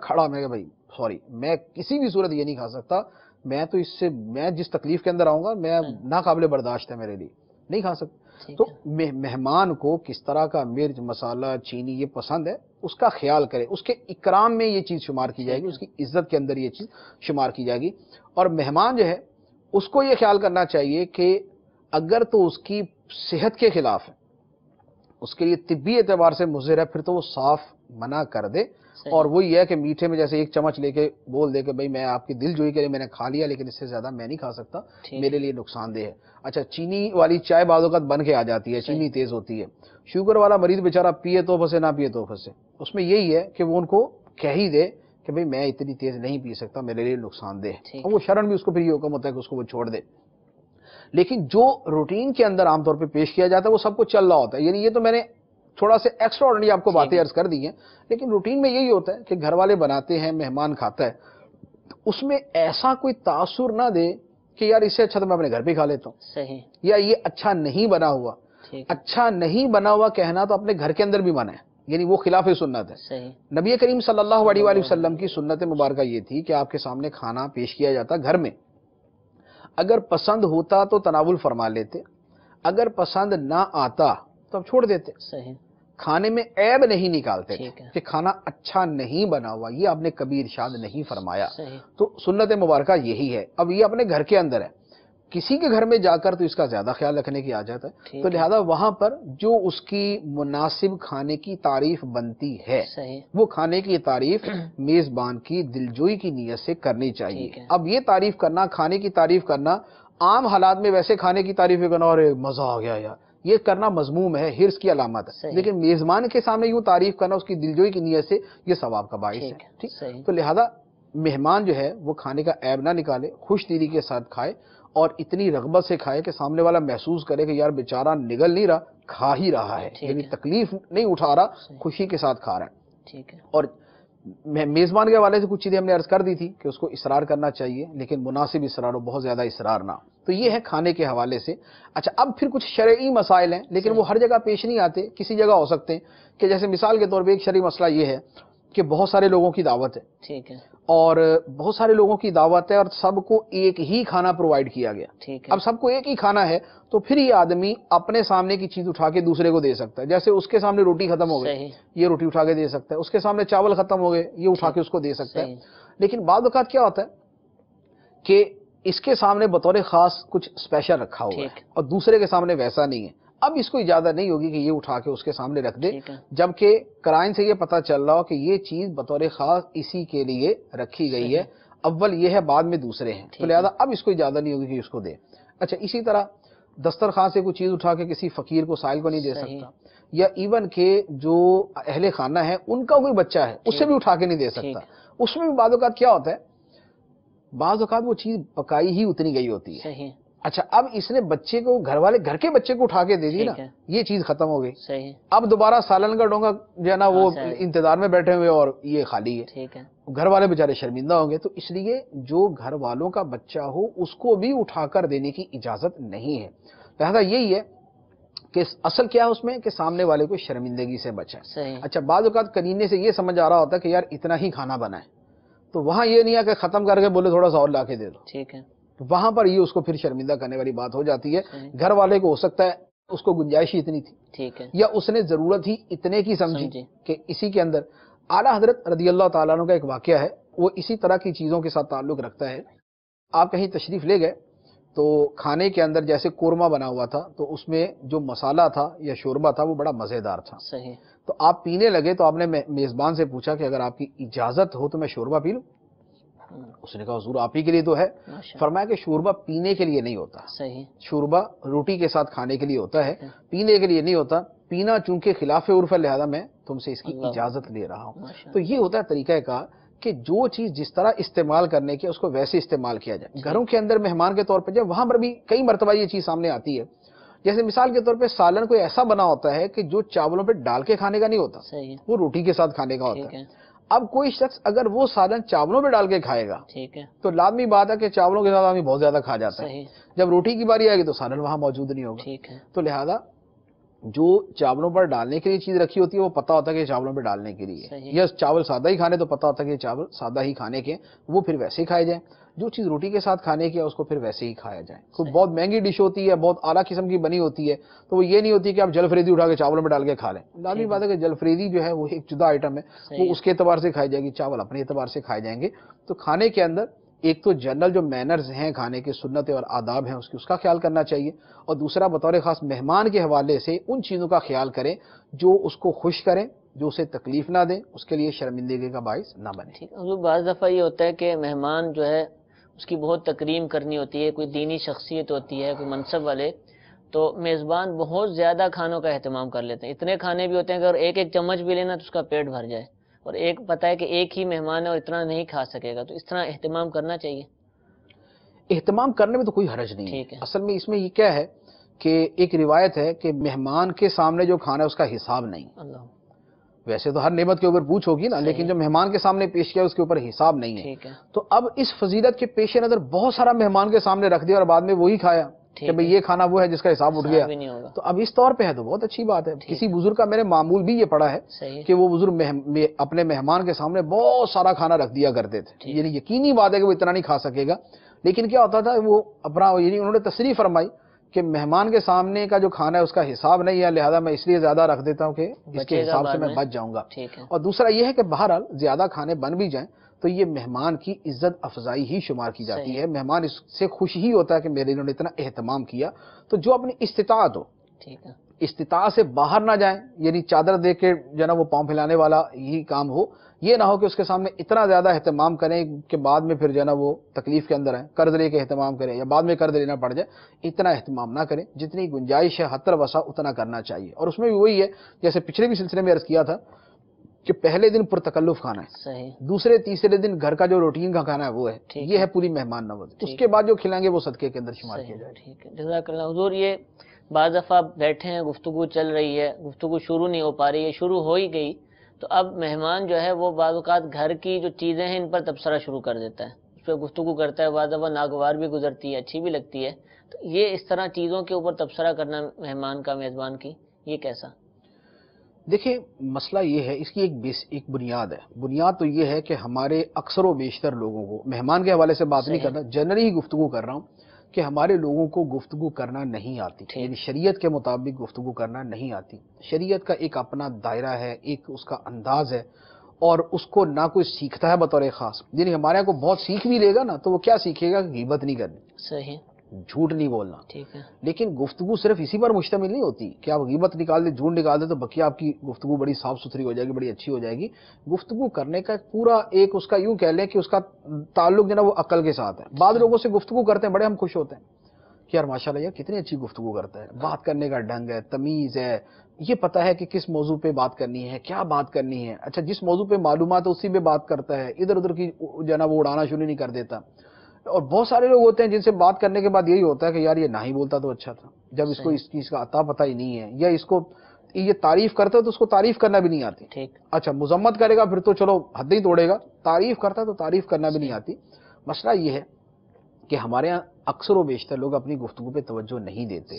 کھڑا، میں کہ بھائی سوری، میں کسی بھی صورت یہ نہیں کھا سکتا، میں تو اس سے میں جس تکلیف کے اندر آؤں گا میں ناقابل برداشت ہے میرے لیے، نہیں کھا سکتا. تو مہمان کو کس طرح کا مرچ مسالہ چینی یہ پسند ہے اس کا خیال کرے، اس کے اکرام میں یہ چیز شمار کی جائے گی، اس کی عزت کے اندر یہ چیز شمار کی جائے گی. اور مہمان جو ہے اس کو یہ خیال کرنا چاہیے کہ اگر تو اس کی صحت کے خلاف ہے، اس کے لیے طبی اعتبار سے مضر ہے، پھر تو وہ صاف منع کر دے. اور وہ یہ ہے کہ میٹھے میں جیسے 1 چمچ لے کے بول دے کہ بھئی میں آپ کی دل جوئی کے لیے میں نے کھا لیا لیکن اس سے زیادہ میں نہیں کھا سکتا، میرے لیے نقصان دہ ہے. اچھا، چینی والی چائے بعض اوقات بن کے آ جاتی ہے، چینی تیز ہوتی ہے. شوگر والا مریض بیچارہ پیے تو پھنسے نہ پیے تو پھنسے، اس میں یہی ہے کہ وہ ان کو کہہ ہی دے کہ بھئی میں اتنی تیز نہیں پی سکتا، میرے لیے نقصان دہ ہے. اور وہ شرن بھی اس کو پھر یہ حکم ہوتا ہے کہ اس کو وہ چھوڑ دے. لیکن جو روٹین کے اندر عام طور پہ پیش کیا جاتا ہے وہ سب کچھ چل رہا ہوتا ہے. یعنی یہ تو میں نے تھوڑا سے ایکسٹرا آرڈنری آپ کو باتیں عرض کر دی ہیں، لیکن روٹین میں یہی ہوتا ہے کہ گھر والے بناتے ہیں، مہمان کھاتا ہے، اس میں ایسا کوئی تاثر نہ دے کہ یار اس سے اچھا تو میں اپنے گھر پہ کھا لیتا ہوں. صحیح. یا یہ اچھا نہیں بنا ہوا، اچھا نہیں بنا ہوا کہنا تو اپنے گھر کے اندر بھی منع ہے، یعنی وہ خلاف سنت ہے. صحیح. نبی کریم صلی اللہ علیہ وآلہ وسلم کی سنت مبارکہ یہ تھی کہ آپ کے سامنے کھانا پیش کیا جاتا گھر میں، اگر پسند ہوتا تو تناول فرما لیتے، اگر پسند نہ آتا تو اب چھوڑ دیتے. صحیح. کھانے میں عیب نہیں نکالتے کہ کھانا اچھا نہیں بنا ہوا، یہ آپ نے کبھی ارشاد نہیں فرمایا. تو سنت مبارکہ یہی ہے. اب یہ اپنے گھر کے اندر ہے، کسی کے گھر میں جا کر تو اس کا زیادہ خیال رکھنے کی عادت ہے، تو لہذا وہاں پر جو اس کی مناسب کھانے کی تعریف بنتی ہے وہ کھانے کی تعریف میزبان کی دلجوئی کی نیت سے کرنی چاہیے. اب یہ تعریف کرنا، کھانے کی تعریف کرنا، عام حالات میں ویسے کھانے کی تعریف کرنا اور مزہ آ گیا یار، یہ کرنا مذموم ہے، حرص کی علامت ہے. لیکن میزبان کے سامنے یوں تعریف کرنا اس کی دلجوئی کی نیت سے یہ ثواب کا باعث ہے. ٹھیک. تو لہذا مہمان جو ہے وہ کھانے کا عیب نہ نکالے، خوش دلی کے ساتھ کھائے اور اتنی رغبت سے کھائے کہ سامنے والا محسوس کرے کہ یار بیچارہ نگل نہیں رہا، کھا ہی رہا ہے، یعنی تکلیف نہیں اٹھا رہا، خوشی کے ساتھ کھا رہا ہے. ٹھیک ہے. اور میزبان کے حوالے سے کچھ چیزیں ہم نے عرض کر دی تھی کہ اس کو اصرار کرنا چاہیے، لیکن مناسب اصرار ہو، بہت زیادہ اصرار نہ. تو یہ ہے کھانے کے حوالے سے. اچھا، اب پھر کچھ شرعی مسائل ہیں لیکن وہ ہر جگہ پیش نہیں آتے، کسی جگہ ہو سکتے ہیں. کہ جیسے مثال کے طور پہ ایک شرعی مسئلہ یہ ہے کہ بہت سارے لوگوں کی دعوت ہے ٹھیک ہے اور بہت سارے لوگوں کی دعوت ہے اور سب کو ایک ہی کھانا پرووائڈ کیا گیا. ٹھیک ہے اب سب کو ایک ہی کھانا ہے تو پھر یہ آدمی اپنے سامنے کی چیز اٹھا کے دوسرے کو دے سکتا ہے. جیسے اس کے سامنے روٹی ختم ہو گئی, صحیح یہ روٹی اٹھا کے دے سکتا ہے. اس کے سامنے چاول ختم ہو گئے, یہ اٹھا کے اس کو دے سکتا ہے. صحیح لیکن بعض اوقات کیا ہوتا ہے کہ اس کے سامنے بطور خاص کچھ اسپیشل رکھا ہوا ہے ٹھیک اور دوسرے کے سامنے ویسا نہیں ہے. اب اس کو اجازت نہیں ہوگی کہ یہ اٹھا کے اس کے سامنے رکھ دے, ٹھیک ہے جبکہ قرائن سے یہ پتہ چل رہا ہو کہ یہ چیز بطور خاص اسی کے لیے رکھی گئی ہے. اول یہ ہے, بعد میں دوسرے ہیں, تو لہذا اب اس کو اجازت نہیں ہوگی کہ اس کو دے. اچھا, اسی طرح دسترخوان سے کوئی چیز اٹھا کے کسی فقیر کو سائل کو نہیں دے صحیح سکتا, یا ایون کہ جو اہل خانہ ہے ان کا کوئی بچہ ہے اسے بھی اٹھا کے نہیں دے سکتا. اس میں بھی بعض اوقات کیا ہوتا ہے, بعض اوقات وہ چیز پکائی ہی اتنی گئی ہوتی ہے. صحیح اچھا, اب اس نے بچے کو گھر کے بچے کو اٹھا کے دے دی نا, ٹھیک ہے یہ چیز ختم ہو گئی. صحیح اب دوبارہ سالن کا ڈونگا جو ہے نا وہ صحیح انتظار میں بیٹھے ہوئے اور یہ خالی ہے. ٹھیک ہے گھر والے بیچارے شرمندہ ہوں گے. تو اس لیے جو گھر والوں کا بچہ ہو اس کو بھی اٹھا کر دینے کی اجازت نہیں ہے. لہذا یہی ہے کہ اصل کیا ہے اس میں کہ سامنے والے کو شرمندگی سے بچائیں. صحیح اچھا, بعض اوقات کنینے سے یہ سمجھ آ رہا ہوتا ہے کہ یار اتنا ہی کھانا بنا ہے, تو وہاں یہ نہیں ہے کہ ختم کر کے بولے تھوڑا سا اور لا کے دے دو. ٹھیک ہے وہاں پر یہ اس کو پھر شرمندہ کرنے والی بات ہو جاتی ہے. صحیح گھر والے کو ہو سکتا ہے اس کو گنجائش ہی اتنی تھی, ٹھیک ہے یا اس نے ضرورت ہی اتنے کی سمجھی سمجھی. کہ اسی کے اندر. اعلیٰ حضرت رضی اللہ تعالیٰ عنہ کا ایک واقعہ ہے, وہ اسی طرح کی چیزوں کے ساتھ تعلق رکھتا ہے. آپ کہیں تشریف لے گئے تو کھانے کے اندر جیسے قورمہ بنا ہوا تھا, تو اس میں جو مسالہ تھا یا شوربہ تھا وہ بڑا مزیدار تھا. صحیح تو آپ پینے لگے تو آپ نے میزبان سے پوچھا کہ اگر آپ کی اجازت ہو تو میں شوربہ پی لوں. اس نے کہا حضور آپ ہی کے لیے تو ہے. ماشاء فرمایا کہ شوربہ پینے کے لیے نہیں ہوتا, صحیح شوربہ روٹی کے ساتھ کھانے کے لیے ہوتا ہے, ٹھیک ہے. پینے کے لیے نہیں ہوتا. پینا چونکہ خلاف عرف ہے, لہذا میں تم سے اس کی اللہ اجازت لے رہا ہوں. ماشاء تو یہ ہوتا ہے طریقہ کار کہ جو چیز جس طرح استعمال کرنے کی اس کو ویسے استعمال کیا جائے. گھروں کے اندر مہمان کے طور پہ جب وہاں پر بھی کئی مرتبہ یہ چیز سامنے آتی ہے. جیسے مثال کے طور پہ سالن کوئی ایسا بنا ہوتا ہے کہ جو چاولوں پہ ڈال کے کھانے کا نہیں ہوتا, صحیح وہ روٹی کے ساتھ کھانے کا ہوتا ٹھیک ہے. ہے اب کوئی شخص اگر وہ سالن چاولوں پہ ڈال کے کھائے گا ٹھیک ہے تو لازمی بات ہے کہ چاولوں کے ساتھ آدمی بہت زیادہ کھا جاتا ہے. صحیح جب روٹی کی باری آئے گی تو سالن وہاں موجود نہیں ہوگا. ٹھیک ہے تو لہذا جو چاولوں پر ڈالنے کے لیے چیز رکھی ہوتی ہے وہ پتہ ہوتا ہے کہ چاولوں پہ ڈالنے کے لیے, صحیح. یا چاول سادہ ہی کھانے تو پتہ ہوتا ہے کہ چاول سادہ ہی کھانے کے, وہ پھر ویسے ہی کھائے جائیں. جو چیز روٹی کے ساتھ کھانے کی ہے اس کو پھر ویسے ہی کھایا جائے. کوئی بہت مہنگی ڈش ہوتی ہے, بہت اعلیٰ قسم کی بنی ہوتی ہے, تو وہ یہ نہیں ہوتی کہ آپ جل فریدی اٹھا کے چاولوں میں ڈال کے کھا لیں. لازمی بات ہے کہ جل فریدی جو ہے وہ ایک جدا آئٹم ہے, وہ اس کے اعتبار سے کھائی جائے گی, چاول اپنے اعتبار سے کھائے جائیں گے. تو کھانے کے اندر ایک تو جنرل جو مینرز ہیں کھانے کے سنت اور آداب ہیں اس کا خیال کرنا چاہیے, اور دوسرا بطور خاص مہمان کے حوالے سے ان چیزوں کا خیال کریں جو اس کو خوش کریں, جو اسے تکلیف نہ دیں, اس کے لیے شرمندگی کا باعث نہ بنے. ٹھیک ہے. بعض دفعہ یہ ہوتا ہے کہ مہمان جو ہے اس کی بہت تکریم کرنی ہوتی ہے, کوئی دینی شخصیت ہوتی ہے, کوئی منصب والے, تو میزبان بہت زیادہ کھانوں کا اہتمام کر لیتے ہیں. اتنے کھانے بھی ہوتے ہیں کہ اگر ایک ایک چمچ بھی لینا تو اس کا پیٹ بھر جائے, اور ایک پتہ ہے کہ ایک ہی مہمان ہے اور اتنا نہیں کھا سکے گا. تو اس طرح اہتمام کرنا چاہیے. اہتمام کرنے میں تو کوئی حرج نہیں ٹھیک ہے. اصل میں اس میں یہ کیا ہے کہ ایک روایت ہے کہ مہمان کے سامنے جو کھانا ہے اس کا حساب نہیں. اللہ ویسے تو ہر نعمت کے اوپر پوچھ ہوگی نا, لیکن جو مہمان کے سامنے پیش کیا اس کے اوپر حساب نہیں ہے. ٹھیک ہے تو اب اس فضیلت کے پیش نظر بہت سارا مہمان کے سامنے رکھ دیا اور بعد میں وہی کھایا کہ بھئی یہ کھانا وہ ہے جس کا حساب اٹھ گیا, بھی نہیں ہوگا. تو اب اس طور پہ ہے تو بہت اچھی بات ہے. کسی بزرگ کا میں نے معمول بھی یہ پڑھا ہے صحیح کہ وہ بزرگ اپنے مہمان کے سامنے بہت سارا کھانا رکھ دیا کرتے تھے. یعنی یقینی بات ہے کہ وہ اتنا نہیں کھا سکے گا, لیکن کیا ہوتا تھا وہ اپنا, یعنی انہوں نے تصریح فرمائی کہ مہمان کے سامنے کا جو کھانا ہے اس کا حساب نہیں ہے, لہذا میں اس لیے زیادہ رکھ دیتا ہوں کہ اس کے حساب سے میں بچ جاؤں گا. ٹھیک ہے. اور دوسرا یہ ہے کہ بہرحال زیادہ کھانے بن بھی جائیں تو یہ مہمان کی عزت افزائی ہی شمار کی جاتی ہے. مہمان اس سے خوش ہی ہوتا ہے کہ میرے انہوں نے اتنا اہتمام کیا. تو جو اپنی استطاعت ہو, ٹھیک ہے, استطاعت سے باہر نہ جائیں, یعنی چادر دے کے جو نا وہ پاؤں پھیلانے والا ہی کام ہو. یہ نہ ہو کہ اس کے سامنے اتنا زیادہ اہتمام کریں کہ بعد میں پھر جو نا وہ تکلیف کے اندر آئیں, قرض لے کے اہتمام کریں یا بعد میں قرض لینا پڑ جائے. اتنا اہتمام نہ کریں, جتنی گنجائش ہے حتر وسع اتنا کرنا چاہیے. اور اس میں بھی وہی ہے جیسے پچھلے بھی سلسلے میں عرض کیا تھا کہ پہلے دن پرتکلف کھانا ہے, صحیح, دوسرے تیسرے دن گھر کا جو روٹین کا کھانا ہے وہ ہے. یہ ہے پوری مہمان نوازی. اس کے بعد جو کھلائیں گے وہ صدقے کے اندر شمار کیا جائے. ٹھیک ہے. جزاک اللہ. حضور یہ بعض دفعہ بیٹھے ہیں, گفتگو چل رہی ہے, گفتگو شروع نہیں ہو پا رہی ہے, شروع ہو ہی گئی, تو اب مہمان جو ہے وہ بعض اوقات گھر کی جو چیزیں ہیں ان پر تبصرہ شروع کر دیتا ہے, اس پہ گفتگو کرتا ہے, بعض دفعہ ناگوار بھی گزرتی ہے, اچھی بھی لگتی ہے. تو یہ اس طرح چیزوں کے اوپر تبصرہ کرنا مہمان کا, میزبان کی, یہ کیسا؟ دیکھیں مسئلہ یہ ہے، اس کی ایک بنیاد ہے. بنیاد تو یہ ہے کہ ہمارے اکثر و بیشتر لوگوں کو، مہمان کے حوالے سے بات نہیں کرنا، جنرلی ہی گفتگو کر رہا ہوں، کہ ہمارے لوگوں کو گفتگو کرنا نہیں آتی، یعنی شریعت کے مطابق گفتگو کرنا نہیں آتی. شریعت کا ایک اپنا دائرہ ہے، ایک اس کا انداز ہے، اور اس کو نہ کوئی سیکھتا ہے بطور خاص. یعنی ہمارے یہاں کو بہت سیکھ بھی لے گا نا، تو وہ کیا سیکھے گا؟ غیبت نہیں کرنی، صحیح، جھوٹ نہیں بولنا. ٹھیک ہے. لیکن گفتگو صرف اسی پر مشتمل نہیں ہوتی کہ آپ غیبت نکال دیں، جھوٹ نکال دیں تو بقیہ آپ کی گفتگو بڑی صاف ستھری ہو جائے گی، بڑی اچھی ہو جائے گی. گفتگو کرنے کا پورا ایک اس کا یوں کہہ لیں کہ اس کا تعلق جو نا وہ عقل کے ساتھ ہے. بعض لوگوں سے گفتگو کرتے ہیں، بڑے ہم خوش ہوتے ہیں کہ یار ماشاءاللہ یار کتنی اچھی گفتگو کرتا ہے، بات کرنے کا ڈھنگ ہے، تمیز ہے، یہ پتہ ہے کہ کس موضوع پہ بات کرنی ہے، کیا بات کرنی ہے. اچھا جس موضوع پہ معلومات ہے اسی پہ بات کرتا ہے، ادھر ادھر کی جو ہے نا وہ اڑانا شروع نہیں کر دیتا. اور بہت سارے لوگ ہوتے ہیں جن سے بات کرنے کے بعد یہی ہوتا ہے کہ یار یہ نہ ہی بولتا تو اچھا تھا، جب اس کو اس چیز کا عطا پتہ ہی نہیں ہے، یا اس کو یہ تعریف کرتا ہے تو اس کو تعریف کرنا بھی نہیں آتی. ٹھیک. اچھا مذمت کرے گا پھر تو چلو حد ہی توڑے گا، تعریف کرتا ہے تو تعریف کرنا بھی نہیں آتی. مسئلہ یہ ہے کہ ہمارے ہاں اکثر و بیشتر لوگ اپنی گفتگو پہ توجہ نہیں دیتے.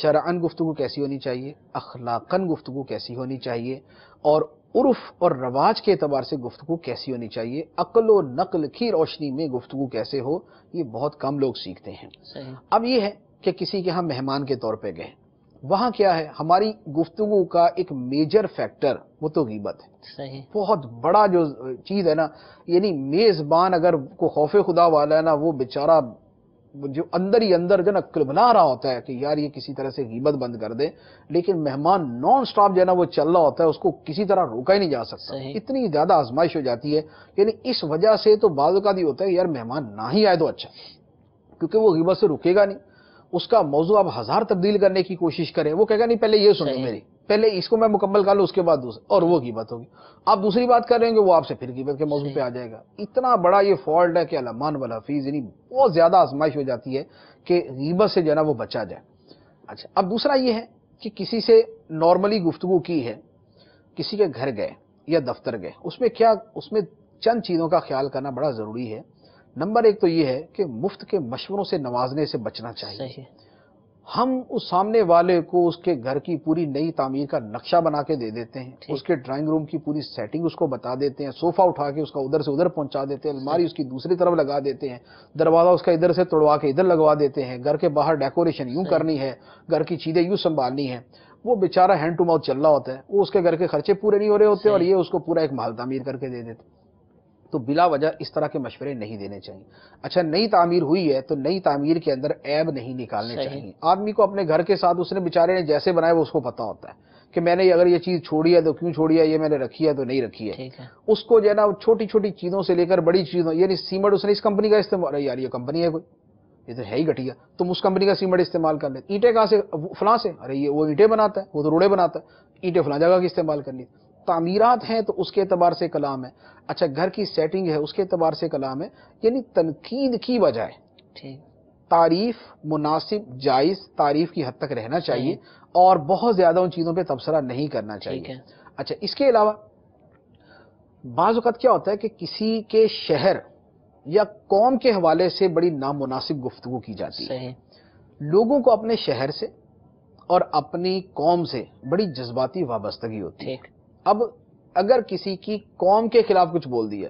شرعاً گفتگو کیسی ہونی چاہیے، اخلاقاً گفتگو کیسی ہونی چاہیے، اور عرف اور رواج کے اعتبار سے گفتگو کیسی ہونی چاہیے، عقل و نقل کی روشنی میں گفتگو کیسے ہو، یہ بہت کم لوگ سیکھتے ہیں. اب یہ ہے کہ کسی کے ہاں مہمان کے طور پہ گئے، وہاں کیا ہے، ہماری گفتگو کا ایک میجر فیکٹر وہ تو غیبت ہے. بہت بڑا جو چیز ہے نا، یعنی میزبان اگر کو خوف خدا والا ہے نا، وہ بیچارہ جو اندر ہی اندر جو نا کلبلا رہا ہوتا ہے کہ یار یہ کسی طرح سے غیبت بند کر دے، لیکن مہمان نان سٹاپ جو ہے نا وہ چل رہا ہوتا ہے، اس کو کسی طرح روکا ہی نہیں جا سکتا. اتنی زیادہ آزمائش ہو جاتی ہے. یعنی اس وجہ سے تو بعض اوقات یہ ہوتا ہے یار مہمان نہ ہی آئے تو اچھا، کیونکہ وہ غیبت سے رکے گا نہیں. اس کا موضوع آپ ہزار تبدیل کرنے کی کوشش کریں، وہ کہے گا نہیں پہلے یہ سنو میری، پہلے اس کو میں مکمل کر لوں، اس کے بعد دوسرا، اور وہ غیبت ہوگی. آپ دوسری بات کر رہے ہیں کہ وہ آپ سے پھر غیبت کے موضوع پہ آ جائے گا. اتنا بڑا یہ فالٹ ہے کہ الامان والحفیظ، یعنی بہت زیادہ آزمائش ہو جاتی ہے کہ غیبت سے جو ہے نا وہ بچا جائے. اچھا اب دوسرا یہ ہے کہ کسی سے نارملی گفتگو کی ہے، کسی کے گھر گئے یا دفتر گئے، اس میں چند چیزوں کا خیال کرنا بڑا ضروری ہے. نمبر ایک تو یہ ہے کہ مفت کے مشوروں سے نوازنے سے بچنا چاہیے. ہم اس سامنے والے کو اس کے گھر کی پوری نئی تعمیر کا نقشہ بنا کے دے دیتے ہیں، اس کے ڈرائنگ روم کی پوری سیٹنگ اس کو بتا دیتے ہیں، صوفہ اٹھا کے اس کا ادھر سے ادھر پہنچا دیتے ہیں، الماری اس کی دوسری طرف لگا دیتے ہیں، دروازہ اس کا ادھر سے توڑوا کے ادھر لگوا دیتے ہیں، گھر کے باہر ڈیکوریشن یوں کرنی ہے، گھر کی چیزیں یوں سنبھالنی ہے. وہ بیچارہ ہینڈ ٹو ماؤتھ چل رہا ہوتا ہے، وہ اس کے گھر کے خرچے پورے نہیں ہو رہے ہوتے اور یہ اس کو پورا ایک محل تعمیر کر کے دے دیتے. تو بلا وجہ اس طرح کے مشورے نہیں دینے چاہیے. اچھا نئی تعمیر ہوئی ہے تو نئی تعمیر کے اندر عیب نہیں نکالنے چاہیے. آدمی کو اپنے گھر کے ساتھ اس نے بیچارے نے جیسے بنائے وہ اس کو پتا ہوتا ہے کہ میں نے اگر یہ چیز چھوڑی ہے تو کیوں چھوڑی ہے، یہ میں نے رکھی ہے تو نہیں رکھی ہے. اس کو جو ہے نا چھوٹی چھوٹی چیزوں سے لے کر بڑی چیزوں، یعنی سیمنٹ اس نے اس کمپنی کا استعمال، یار یہ کمپنی ہے کوئی، یہ تو ہے ہی گھٹیا، تم اس کمپنی کا سیمنٹ استعمال کر لیں. اینٹیں کہاں سے؟ فلاں سے، ارے یہ وہ اینٹیں بناتا ہے، وہ تو روڑے بناتا ہے، اینٹیں فلاں جگہ کی استعمال کر لی. تعمیرات ہیں تو اس کے اعتبار سے کلام ہے. اچھا گھر کی سیٹنگ ہے اس کے اعتبار سے کلام ہے. یعنی تنقید کی بجائے تعریف مناسب جائز تعریف کی حد تک رہنا چاہیے اور بہت زیادہ ان چیزوں پہ تبصرہ نہیں کرنا چاہیے. اچھا اس کے علاوہ بعض اوقات کیا ہوتا ہے کہ کسی کے شہر یا قوم کے حوالے سے بڑی نامناسب گفتگو کی جاتی ہے. لوگوں کو اپنے شہر سے اور اپنی قوم سے بڑی جذباتی وابستگی ہوتی ہے. اب اگر کسی کی قوم کے خلاف کچھ بول دیا،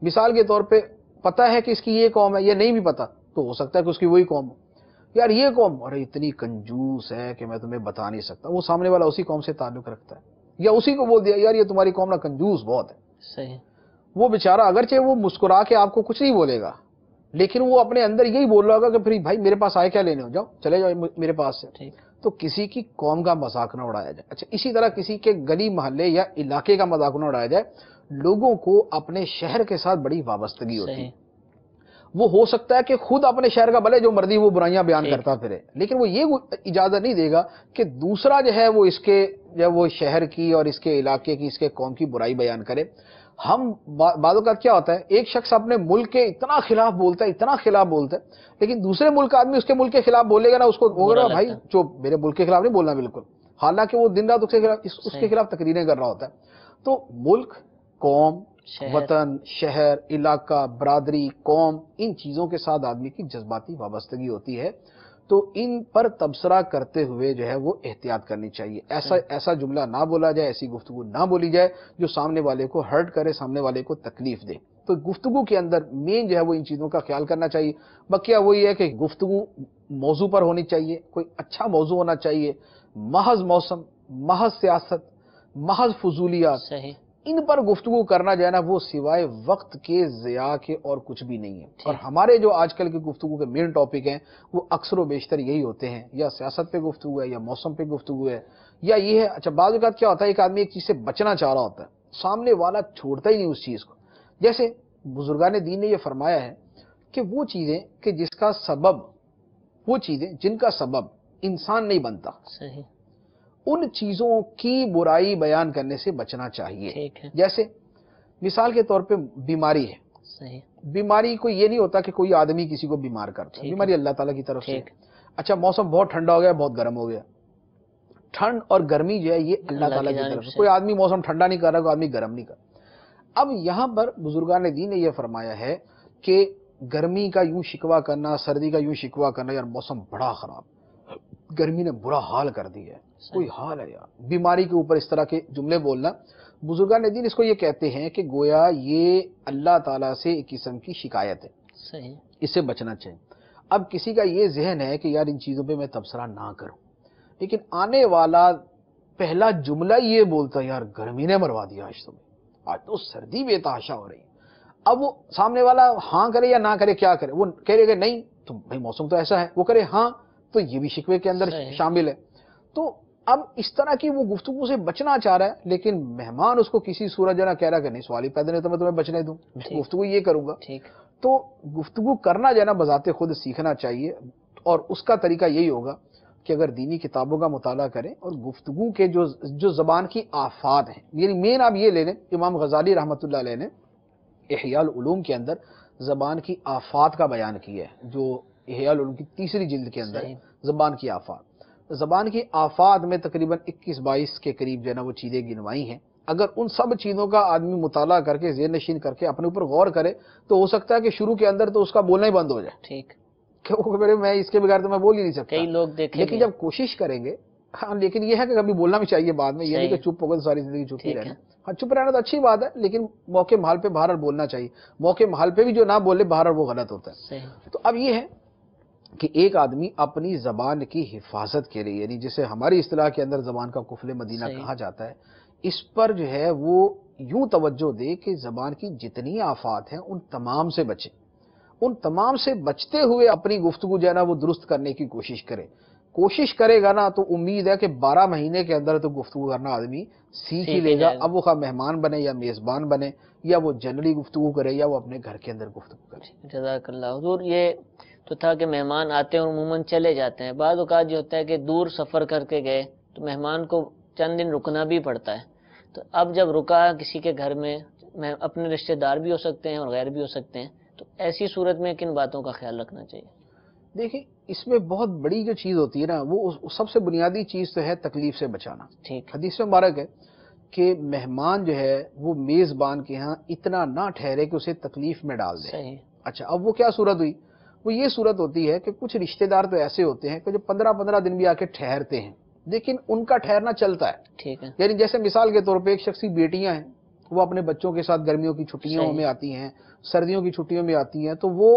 مثال کے طور پہ پتہ ہے کہ اس کی یہ قوم ہے، یہ نہیں بھی پتہ تو ہو سکتا ہے کہ اس کی وہی قوم ہو. یار یہ قوم ارے اتنی کنجوس ہے کہ میں تمہیں بتا نہیں سکتا، وہ سامنے والا اسی قوم سے تعلق رکھتا ہے، یا اسی کو بول دیا یار یہ تمہاری قوم نا کنجوس بہت ہے. وہ بیچارہ اگرچہ وہ مسکرا کے آپ کو کچھ نہیں بولے گا، لیکن وہ اپنے اندر یہی بول رہا ہوگا کہ پھر بھائی میرے پاس آئے کیا لینے ہو، جاؤ چلے جاؤ میرے پاس سے. تو کسی کی قوم کا مذاق نہ اڑایا جائے. اچھا اسی طرح کسی کے گلی محلے یا علاقے کا مذاق نہ اڑایا جائے. لوگوں کو اپنے شہر کے ساتھ بڑی وابستگی ہوتی ہے. وہ ہو سکتا ہے کہ خود اپنے شہر کا بھلے جو مرضی وہ برائیاں بیان کرتا پھرے، لیکن وہ یہ اجازت نہیں دے گا کہ دوسرا جو ہے وہ اس کے جب وہ شہر کی اور اس کے علاقے کی اس کے قوم کی برائی بیان کرے. ہم بعض اوقات کیا ہوتا ہے ایک شخص اپنے ملک کے اتنا خلاف بولتا ہے، لیکن دوسرے ملک کا آدمی اس کے ملک کے خلاف بولے گا نا، اس کو ہوگا بھائی جو میرے ملک کے خلاف نہیں بولنا بالکل، حالانکہ وہ دن رات اس کے خلاف تقریریں کر رہا ہوتا ہے. تو ملک، قوم، وطن، شہر، علاقہ، برادری، قوم، ان چیزوں کے ساتھ آدمی کی جذباتی وابستگی ہوتی ہے. تو ان پر تبصرہ کرتے ہوئے جو ہے وہ احتیاط کرنی چاہیے. ایسا جملہ نہ بولا جائے, ایسی گفتگو نہ بولی جائے جو سامنے والے کو ہرٹ کرے, سامنے والے کو تکلیف دے. تو گفتگو کے اندر مین جو ہے وہ ان چیزوں کا خیال کرنا چاہیے. بقیہ وہی ہے کہ گفتگو موضوع پر ہونی چاہیے, کوئی اچھا موضوع ہونا چاہیے. محض موسم, محض سیاست, محض فضولیات, صحیح. ان پر گفتگو کرنا جو ہے نا وہ سوائے وقت کے ضیاع کے اور کچھ بھی نہیں ہے. اور ہمارے جو آج کل کی گفتگو کے مین ٹاپک ہیں وہ اکثر و بیشتر یہی ہوتے ہیں, یا سیاست پہ گفتگو ہے, یا موسم پہ گفتگو ہے, یا یہ ہے. اچھا بعض اوقات کیا ہوتا ہے, ایک آدمی ایک چیز سے بچنا چاہ رہا ہوتا ہے, سامنے والا چھوڑتا ہی نہیں اس چیز کو. جیسے بزرگان دین نے یہ فرمایا ہے کہ وہ چیزیں کہ جس کا سبب, وہ چیزیں جن کا سبب انسان نہیں بنتا, صحیح. ان چیزوں کی برائی بیان کرنے سے بچنا چاہیے. ٹھیک ہے. جیسے مثال کے طور پہ بیماری ہے. صحیح. بیماری کو یہ نہیں ہوتا کہ کوئی آدمی کسی کو بیمار کرتا ہے, بیماری اللہ تعالیٰ کی طرف سے. اچھا موسم بہت ٹھنڈا ہو گیا, بہت گرم ہو گیا. ٹھنڈ اور گرمی جو ہے یہ اللہ تعالیٰ کی طرف سے. کوئی آدمی موسم ٹھنڈا نہیں کر رہا, کوئی آدمی گرم نہیں کر رہا. اب یہاں پر بزرگان دین نے یہ فرمایا ہے کہ گرمی کا یوں شکوہ کرنا, سردی کا یوں شکوہ کرنا, یار موسم بڑا خراب, گرمی نے برا حال کر دیا ہے, کوئی حال ہے یار, بیماری کے اوپر اس طرح کے جملے بولنا, بزرگان دین اس کو یہ کہتے ہیں کہ گویا یہ اللہ تعالیٰ سے ایک قسم کی شکایت ہے. صحیح. اس سے بچنا چاہیے. اب کسی کا یہ ذہن ہے کہ یار ان چیزوں پہ میں تبصرہ نہ کروں, لیکن آنے والا پہلا جملہ یہ بولتا ہے, یار گرمی نے مروا دیا آج تمہیں, آج تو سردی بے تحاشا ہو رہی ہے. اب وہ سامنے والا ہاں کرے یا نہ کرے, کیا کرے؟ وہ کہے گا نہیں تو بھائی موسم تو ایسا ہے, وہ کرے ہاں, تو یہ بھی شکوے کے اندر شامل ہے. تو اب اس طرح کی وہ گفتگو سے بچنا چاہ رہا ہے, لیکن مہمان اس کو کسی صورت جنا کہہ رہا کہ نہیں سوال ہی پیدا نہیں تو میں تمہیں بچنے دوں, گفتگو یہ کروں گا. تو گفتگو کرنا جو ہے نا بذات خود سیکھنا چاہیے, اور اس کا طریقہ یہی ہوگا کہ اگر دینی کتابوں کا مطالعہ کریں اور گفتگو کے جو زبان کی آفات ہیں, یعنی مین آپ یہ لے لیں, امام غزالی رحمۃ اللہ علیہ نے احیاء العلوم کے اندر زبان کی آفات کا بیان کیا ہے, جو احیاء العلوم کی 3ری جلد کے اندر زبان کی آفات. زبان کی آفات میں تقریباً 21-22 کے قریب جو ہے نا وہ چیزیں گنوائی ہیں. اگر ان سب چیزوں کا آدمی مطالعہ کر کے ذہن نشین کر کے اپنے اوپر غور کرے تو ہو سکتا ہے کہ شروع کے اندر تو اس کا بولنا ہی بند ہو جائے. ٹھیک, کہ میں اس کے بغیر تو میں بول ہی نہیں سکتا. کئی لوگ دیکھیں, لیکن جب کوشش کریں گے, ہاں لیکن یہ ہے کہ کبھی بولنا بھی چاہیے بعد میں, یہ نہیں کہ چپ ہو گئے ساری زندگی چپ ہی رہنا. ہاں چپ رہنا تو اچھی بات ہے, لیکن موقع محل پہ بہرحال بولنا چاہیے. موقع محل پہ بھی جو نہ بولے بہرحال وہ غلط ہوتا ہے. تو اب یہ ہے کہ ایک آدمی اپنی زبان کی حفاظت کے لیے, یعنی جسے ہماری اصطلاح کے اندر زبان کا قفل مدینہ کہا جاتا ہے, اس پر جو ہے وہ یوں توجہ دے کہ زبان کی جتنی آفات ہیں ان تمام سے بچے. ان تمام سے بچتے ہوئے اپنی گفتگو جو ہے نا وہ درست کرنے کی کوشش کرے. کوشش کرے گا نا تو امید ہے کہ 12 مہینے کے اندر تو گفتگو کرنا آدمی سیکھ ہی لے گا. اب وہ خواہ مہمان بنے یا میزبان بنے, یا وہ جنرلی گفتگو کرے, یا وہ اپنے گھر کے اندر گفتگو کرے. جزاک اللہ. حضور یہ تو تھا کہ مہمان آتے ہیں اور عموماً چلے جاتے ہیں. بعض اوقات یہ ہوتا ہے کہ دور سفر کر کے گئے تو مہمان کو چند دن رکنا بھی پڑتا ہے. تو اب جب رکا کسی کے گھر میں, اپنے رشتہ دار بھی ہو سکتے ہیں اور غیر بھی ہو سکتے ہیں, تو ایسی صورت میں کن باتوں کا خیال رکھنا چاہیے؟ دیکھیں اس میں بہت بڑی جو چیز ہوتی ہے نا وہ سب سے بنیادی چیز تو ہے تکلیف سے بچانا. حدیث میں مبارک ہے کہ مہمان جو ہے وہ میزبان کے ہاں اتنا نہ ٹھہرے کہ اسے تکلیف میں ڈال دے. اچھا اب وہ کیا صورت ہوئی؟ وہ یہ صورت ہوتی ہے کہ کچھ رشتہ دار تو ایسے ہوتے ہیں کہ جو 15-15 دن بھی آ کے ٹھہرتے ہیں, لیکن ان کا ٹھہرنا چلتا ہے. ٹھیک ہے. یعنی جیسے مثال کے طور پہ ایک شخص کی بیٹیاں ہیں, وہ اپنے بچوں کے ساتھ گرمیوں کی چھٹیوں میں آتی ہیں, سردیوں کی چھٹیوں میں آتی ہیں, تو وہ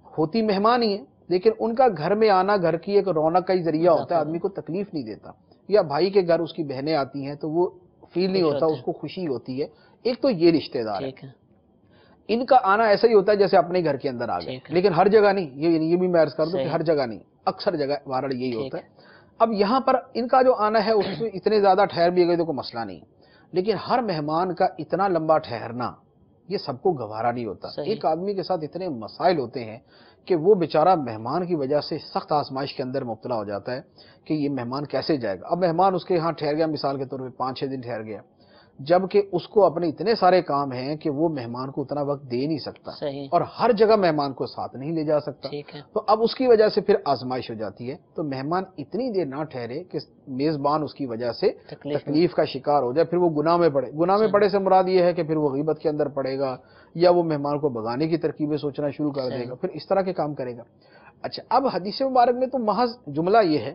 ہوتی مہمان ہی ہیں, لیکن ان کا گھر میں آنا گھر کی ایک رونق کا ہی ذریعہ ہوتا ہے, آدمی کو تکلیف نہیں دیتا. یا بھائی کے گھر اس کی بہنیں آتی ہیں تو وہ فیل نہیں ہوتا, اس کو خوشی ہوتی ہے. ایک تو یہ رشتہ دار ہے, ان کا آنا ایسا ہی ہوتا ہے جیسے اپنے گھر کے اندر آ گئے, لیکن ہر جگہ نہیں. یہ بھی میں عرض کر دوں کہ ہر جگہ نہیں, اکثر جگہ بہرحال یہی ہوتا ہے. اب یہاں پر ان کا جو آنا ہے اس میں اتنے زیادہ ٹھہر بھی گئے تو کوئی مسئلہ نہیں, لیکن ہر مہمان کا اتنا لمبا ٹھہرنا یہ سب کو گوارا نہیں ہوتا. ایک آدمی کے ساتھ اتنے مسائل ہوتے ہیں کہ وہ بیچارہ مہمان کی وجہ سے سخت آزمائش کے اندر مبتلا ہو جاتا ہے کہ یہ مہمان کیسے جائے گا. اب مہمان اس کے ہاں ٹھہر گیا, مثال کے طور پہ 5-6 دن ٹھہر گیا, جبکہ اس کو اپنے اتنے سارے کام ہیں کہ وہ مہمان کو اتنا وقت دے نہیں سکتا, اور ہر جگہ مہمان کو ساتھ نہیں لے جا سکتا. تو اب اس کی وجہ سے پھر آزمائش ہو جاتی ہے. تو مہمان اتنی دیر نہ ٹھہرے کہ میزبان اس کی وجہ سے تکلیف کا شکار ہو جائے, پھر وہ گناہ میں پڑے. گناہ میں پڑے سے مراد یہ ہے کہ پھر وہ غیبت کے اندر پڑے گا, یا وہ مہمان کو بھگانے کی ترکیبیں سوچنا شروع کر دے گا, پھر اس طرح کے کام کرے گا. اچھا، اب حدیث مبارک میں تو محض جملہ یہ ہے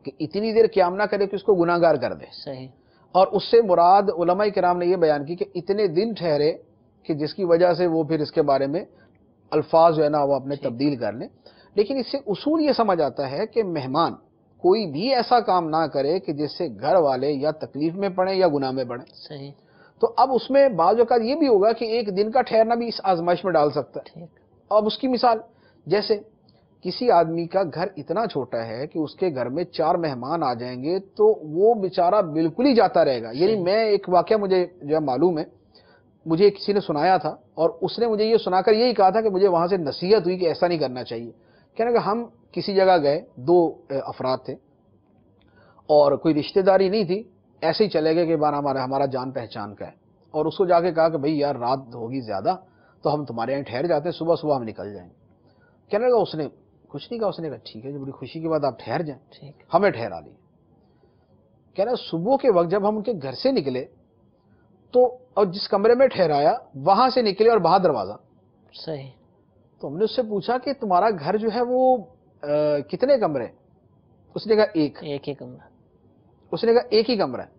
کہ اتنی دیر قیام نہ کرے کہ اس کو گناہگار کر دے، صحیح. اور اس سے مراد علماء کرام نے یہ بیان کی کہ اتنے دن ٹھہرے کہ جس کی وجہ سے وہ پھر اس کے بارے میں الفاظ جو ہے نا وہ اپنے تبدیل کر لیں. لیکن اس سے اصول یہ سمجھ آتا ہے کہ مہمان کوئی بھی ایسا کام نہ کرے کہ جس سے گھر والے یا تکلیف میں پڑیں یا گناہ میں پڑیں. صحیح. تو اب اس میں بعض اوقات یہ بھی ہوگا کہ ایک دن کا ٹھہرنا بھی اس آزمائش میں ڈال سکتا ہے. ٹھیک. اب اس کی مثال جیسے کسی آدمی کا گھر اتنا چھوٹا ہے کہ اس کے گھر میں 4 مہمان آ جائیں گے تو وہ بیچارہ بالکل ہی جاتا رہے گا. یعنی میں ایک واقعہ مجھے جو ہے معلوم ہے، مجھے کسی نے سنایا تھا اور اس نے مجھے یہ سنا کر یہی کہا تھا کہ مجھے وہاں سے نصیحت ہوئی کہ ایسا نہیں کرنا چاہیے. کہنے کہ ہم کسی جگہ گئے، 2 افراد تھے اور کوئی رشتہ داری نہیں تھی، ایسے ہی چلے گئے کہ بار ہمارا جان پہچان کا ہے، اور اس کو جا کے کہا کہ بھئی یار رات ہوگی زیادہ تو ہم تمہارے یہاں ٹھہر جاتے ہیں، صبح صبح ہم نکل جائیں گے. کہنے لگا اس نے کچھ نہیں کہا، اس نے کہا ٹھیک ہے، جو بڑی خوشی کی بات آپ ٹھہر جائیں. ٹھیک. ہمیں ٹھہرا لی. کہہ رہا صبح کے وقت جب ہم ان کے گھر سے نکلے تو اور جس کمرے میں ٹھہرایا وہاں سے نکلے اور باہر دروازہ. صحیح. تو ہم نے اس سے پوچھا کہ تمہارا گھر جو ہے وہ کتنے کمرے؟ اس نے کہا ایک ہی کمرہ. اس نے کہا ایک ہی کمرہ ہے.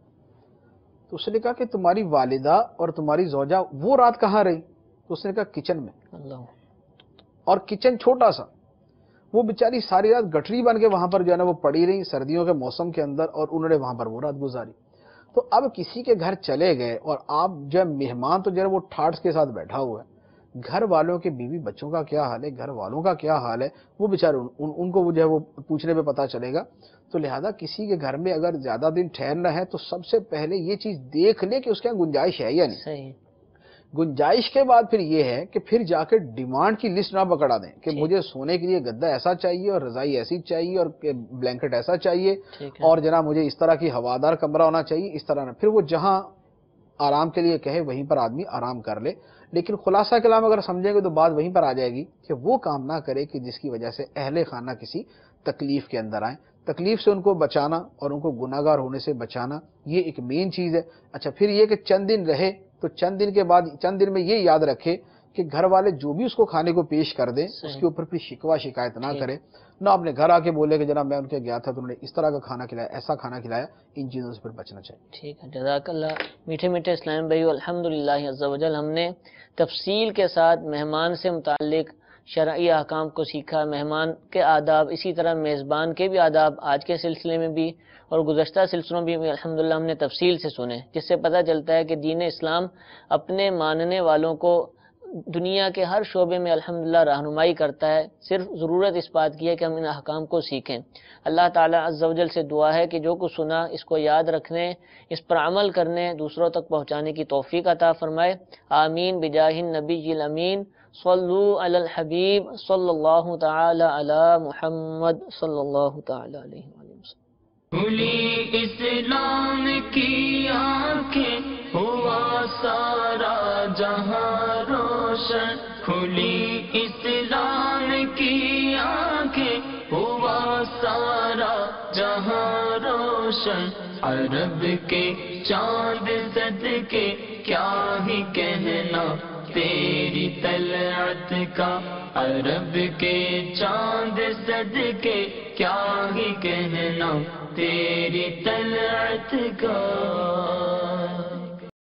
تو اس نے کہا کہ تمہاری والدہ اور تمہاری زوجہ وہ رات کہاں رہی؟ تو اس نے کہا کچن میں. اللہ. اور کچن چھوٹا سا، وہ بیچاری ساری رات گٹری بن کے وہاں پر جو ہے نا وہ پڑی رہی سردیوں کے موسم کے اندر، اور انہوں نے وہاں پر وہ رات گزاری. تو اب کسی کے گھر چلے گئے اور آپ جو ہے مہمان تو جو ہے وہ ٹھاٹھ کے ساتھ بیٹھا ہوا ہے، گھر والوں کے بیوی بچوں کا کیا حال ہے، گھر والوں کا کیا حال ہے، وہ بیچارے ان کو جو ہے وہ پوچھنے پہ پتہ چلے گا. تو لہذا کسی کے گھر میں اگر زیادہ دن ٹھہرنا ہے تو سب سے پہلے یہ چیز دیکھ لے کہ اس کے یہاں گنجائش ہے یا نہیں. صحیح. گنجائش کے بعد پھر یہ ہے کہ پھر جا کے ڈیمانڈ کی لسٹ نہ پکڑا دیں کہ مجھے سونے کے لیے گدا ایسا چاہیے اور رضائی ایسی چاہیے اور بلینکٹ ایسا چاہیے اور جناب مجھے اس طرح کی ہوادار کمرہ ہونا چاہیے، اس طرح نہ. پھر وہ جہاں آرام کے لیے کہے وہیں پر آدمی آرام کر لے. لیکن خلاصہ کلام اگر سمجھیں گے تو بات وہیں پر آ جائے گی کہ وہ کام نہ کرے کہ جس کی وجہ سے اہل خانہ کسی تکلیف کے اندر آئیں. تکلیف سے ان کو بچانا اور ان کو گناہگار ہونے سے بچانا یہ ایک مین چیز ہے. اچھا، پھر یہ کہ چند دن رہے تو چند دن کے بعد چند دن میں یہ یاد رکھے کہ گھر والے جو بھی اس کو کھانے کو پیش کر دیں اس کے اوپر پھر شکوہ شکایت نہ کرے، نہ اپنے گھر آ کے بولے کہ جناب میں ان کے گیا تھا تو انہوں نے اس طرح کا کھانا کھلایا، ایسا کھانا کھلایا. ان چیزوں سے پھر بچنا چاہیے. ٹھیک ہے، جزاک اللہ. میٹھے میٹھے اسلام بھائی، الحمدللہ عز و جل ہم نے تفصیل کے ساتھ مہمان سے متعلق شرعی احکام کو سیکھا، مہمان کے آداب، اسی طرح میزبان کے بھی آداب آج کے سلسلے میں بھی اور گزشتہ سلسلوں میں بھی الحمدللہ ہم نے تفصیل سے سنے، جس سے پتہ چلتا ہے کہ دین اسلام اپنے ماننے والوں کو دنیا کے ہر شعبے میں الحمدللہ رہنمائی کرتا ہے. صرف ضرورت اس بات کی ہے کہ ہم ان احکام کو سیکھیں. اللہ تعالیٰ عز و جل سے دعا ہے کہ جو کچھ سنا اس کو یاد رکھنے، اس پر عمل کرنے، دوسروں تک پہنچانے کی توفیق عطا فرمائے. آمین بجاہ النبی الامین. صلو علی الحبیب صلی اللہ تعالی علی محمد صلی اللہ تعالی علیہ وسلم. کھلی اسلام کی آنکھیں ہوا سارا جہاں روشن، کھلی اسلام کی آنکھیں ہوا سارا جہاں روشن. عرب کے چاند صدقے کیا ہی کہنا تیری طلعت کا، عرب کے چاند صدقے کیا ہی کہنا تیری طلعت کا.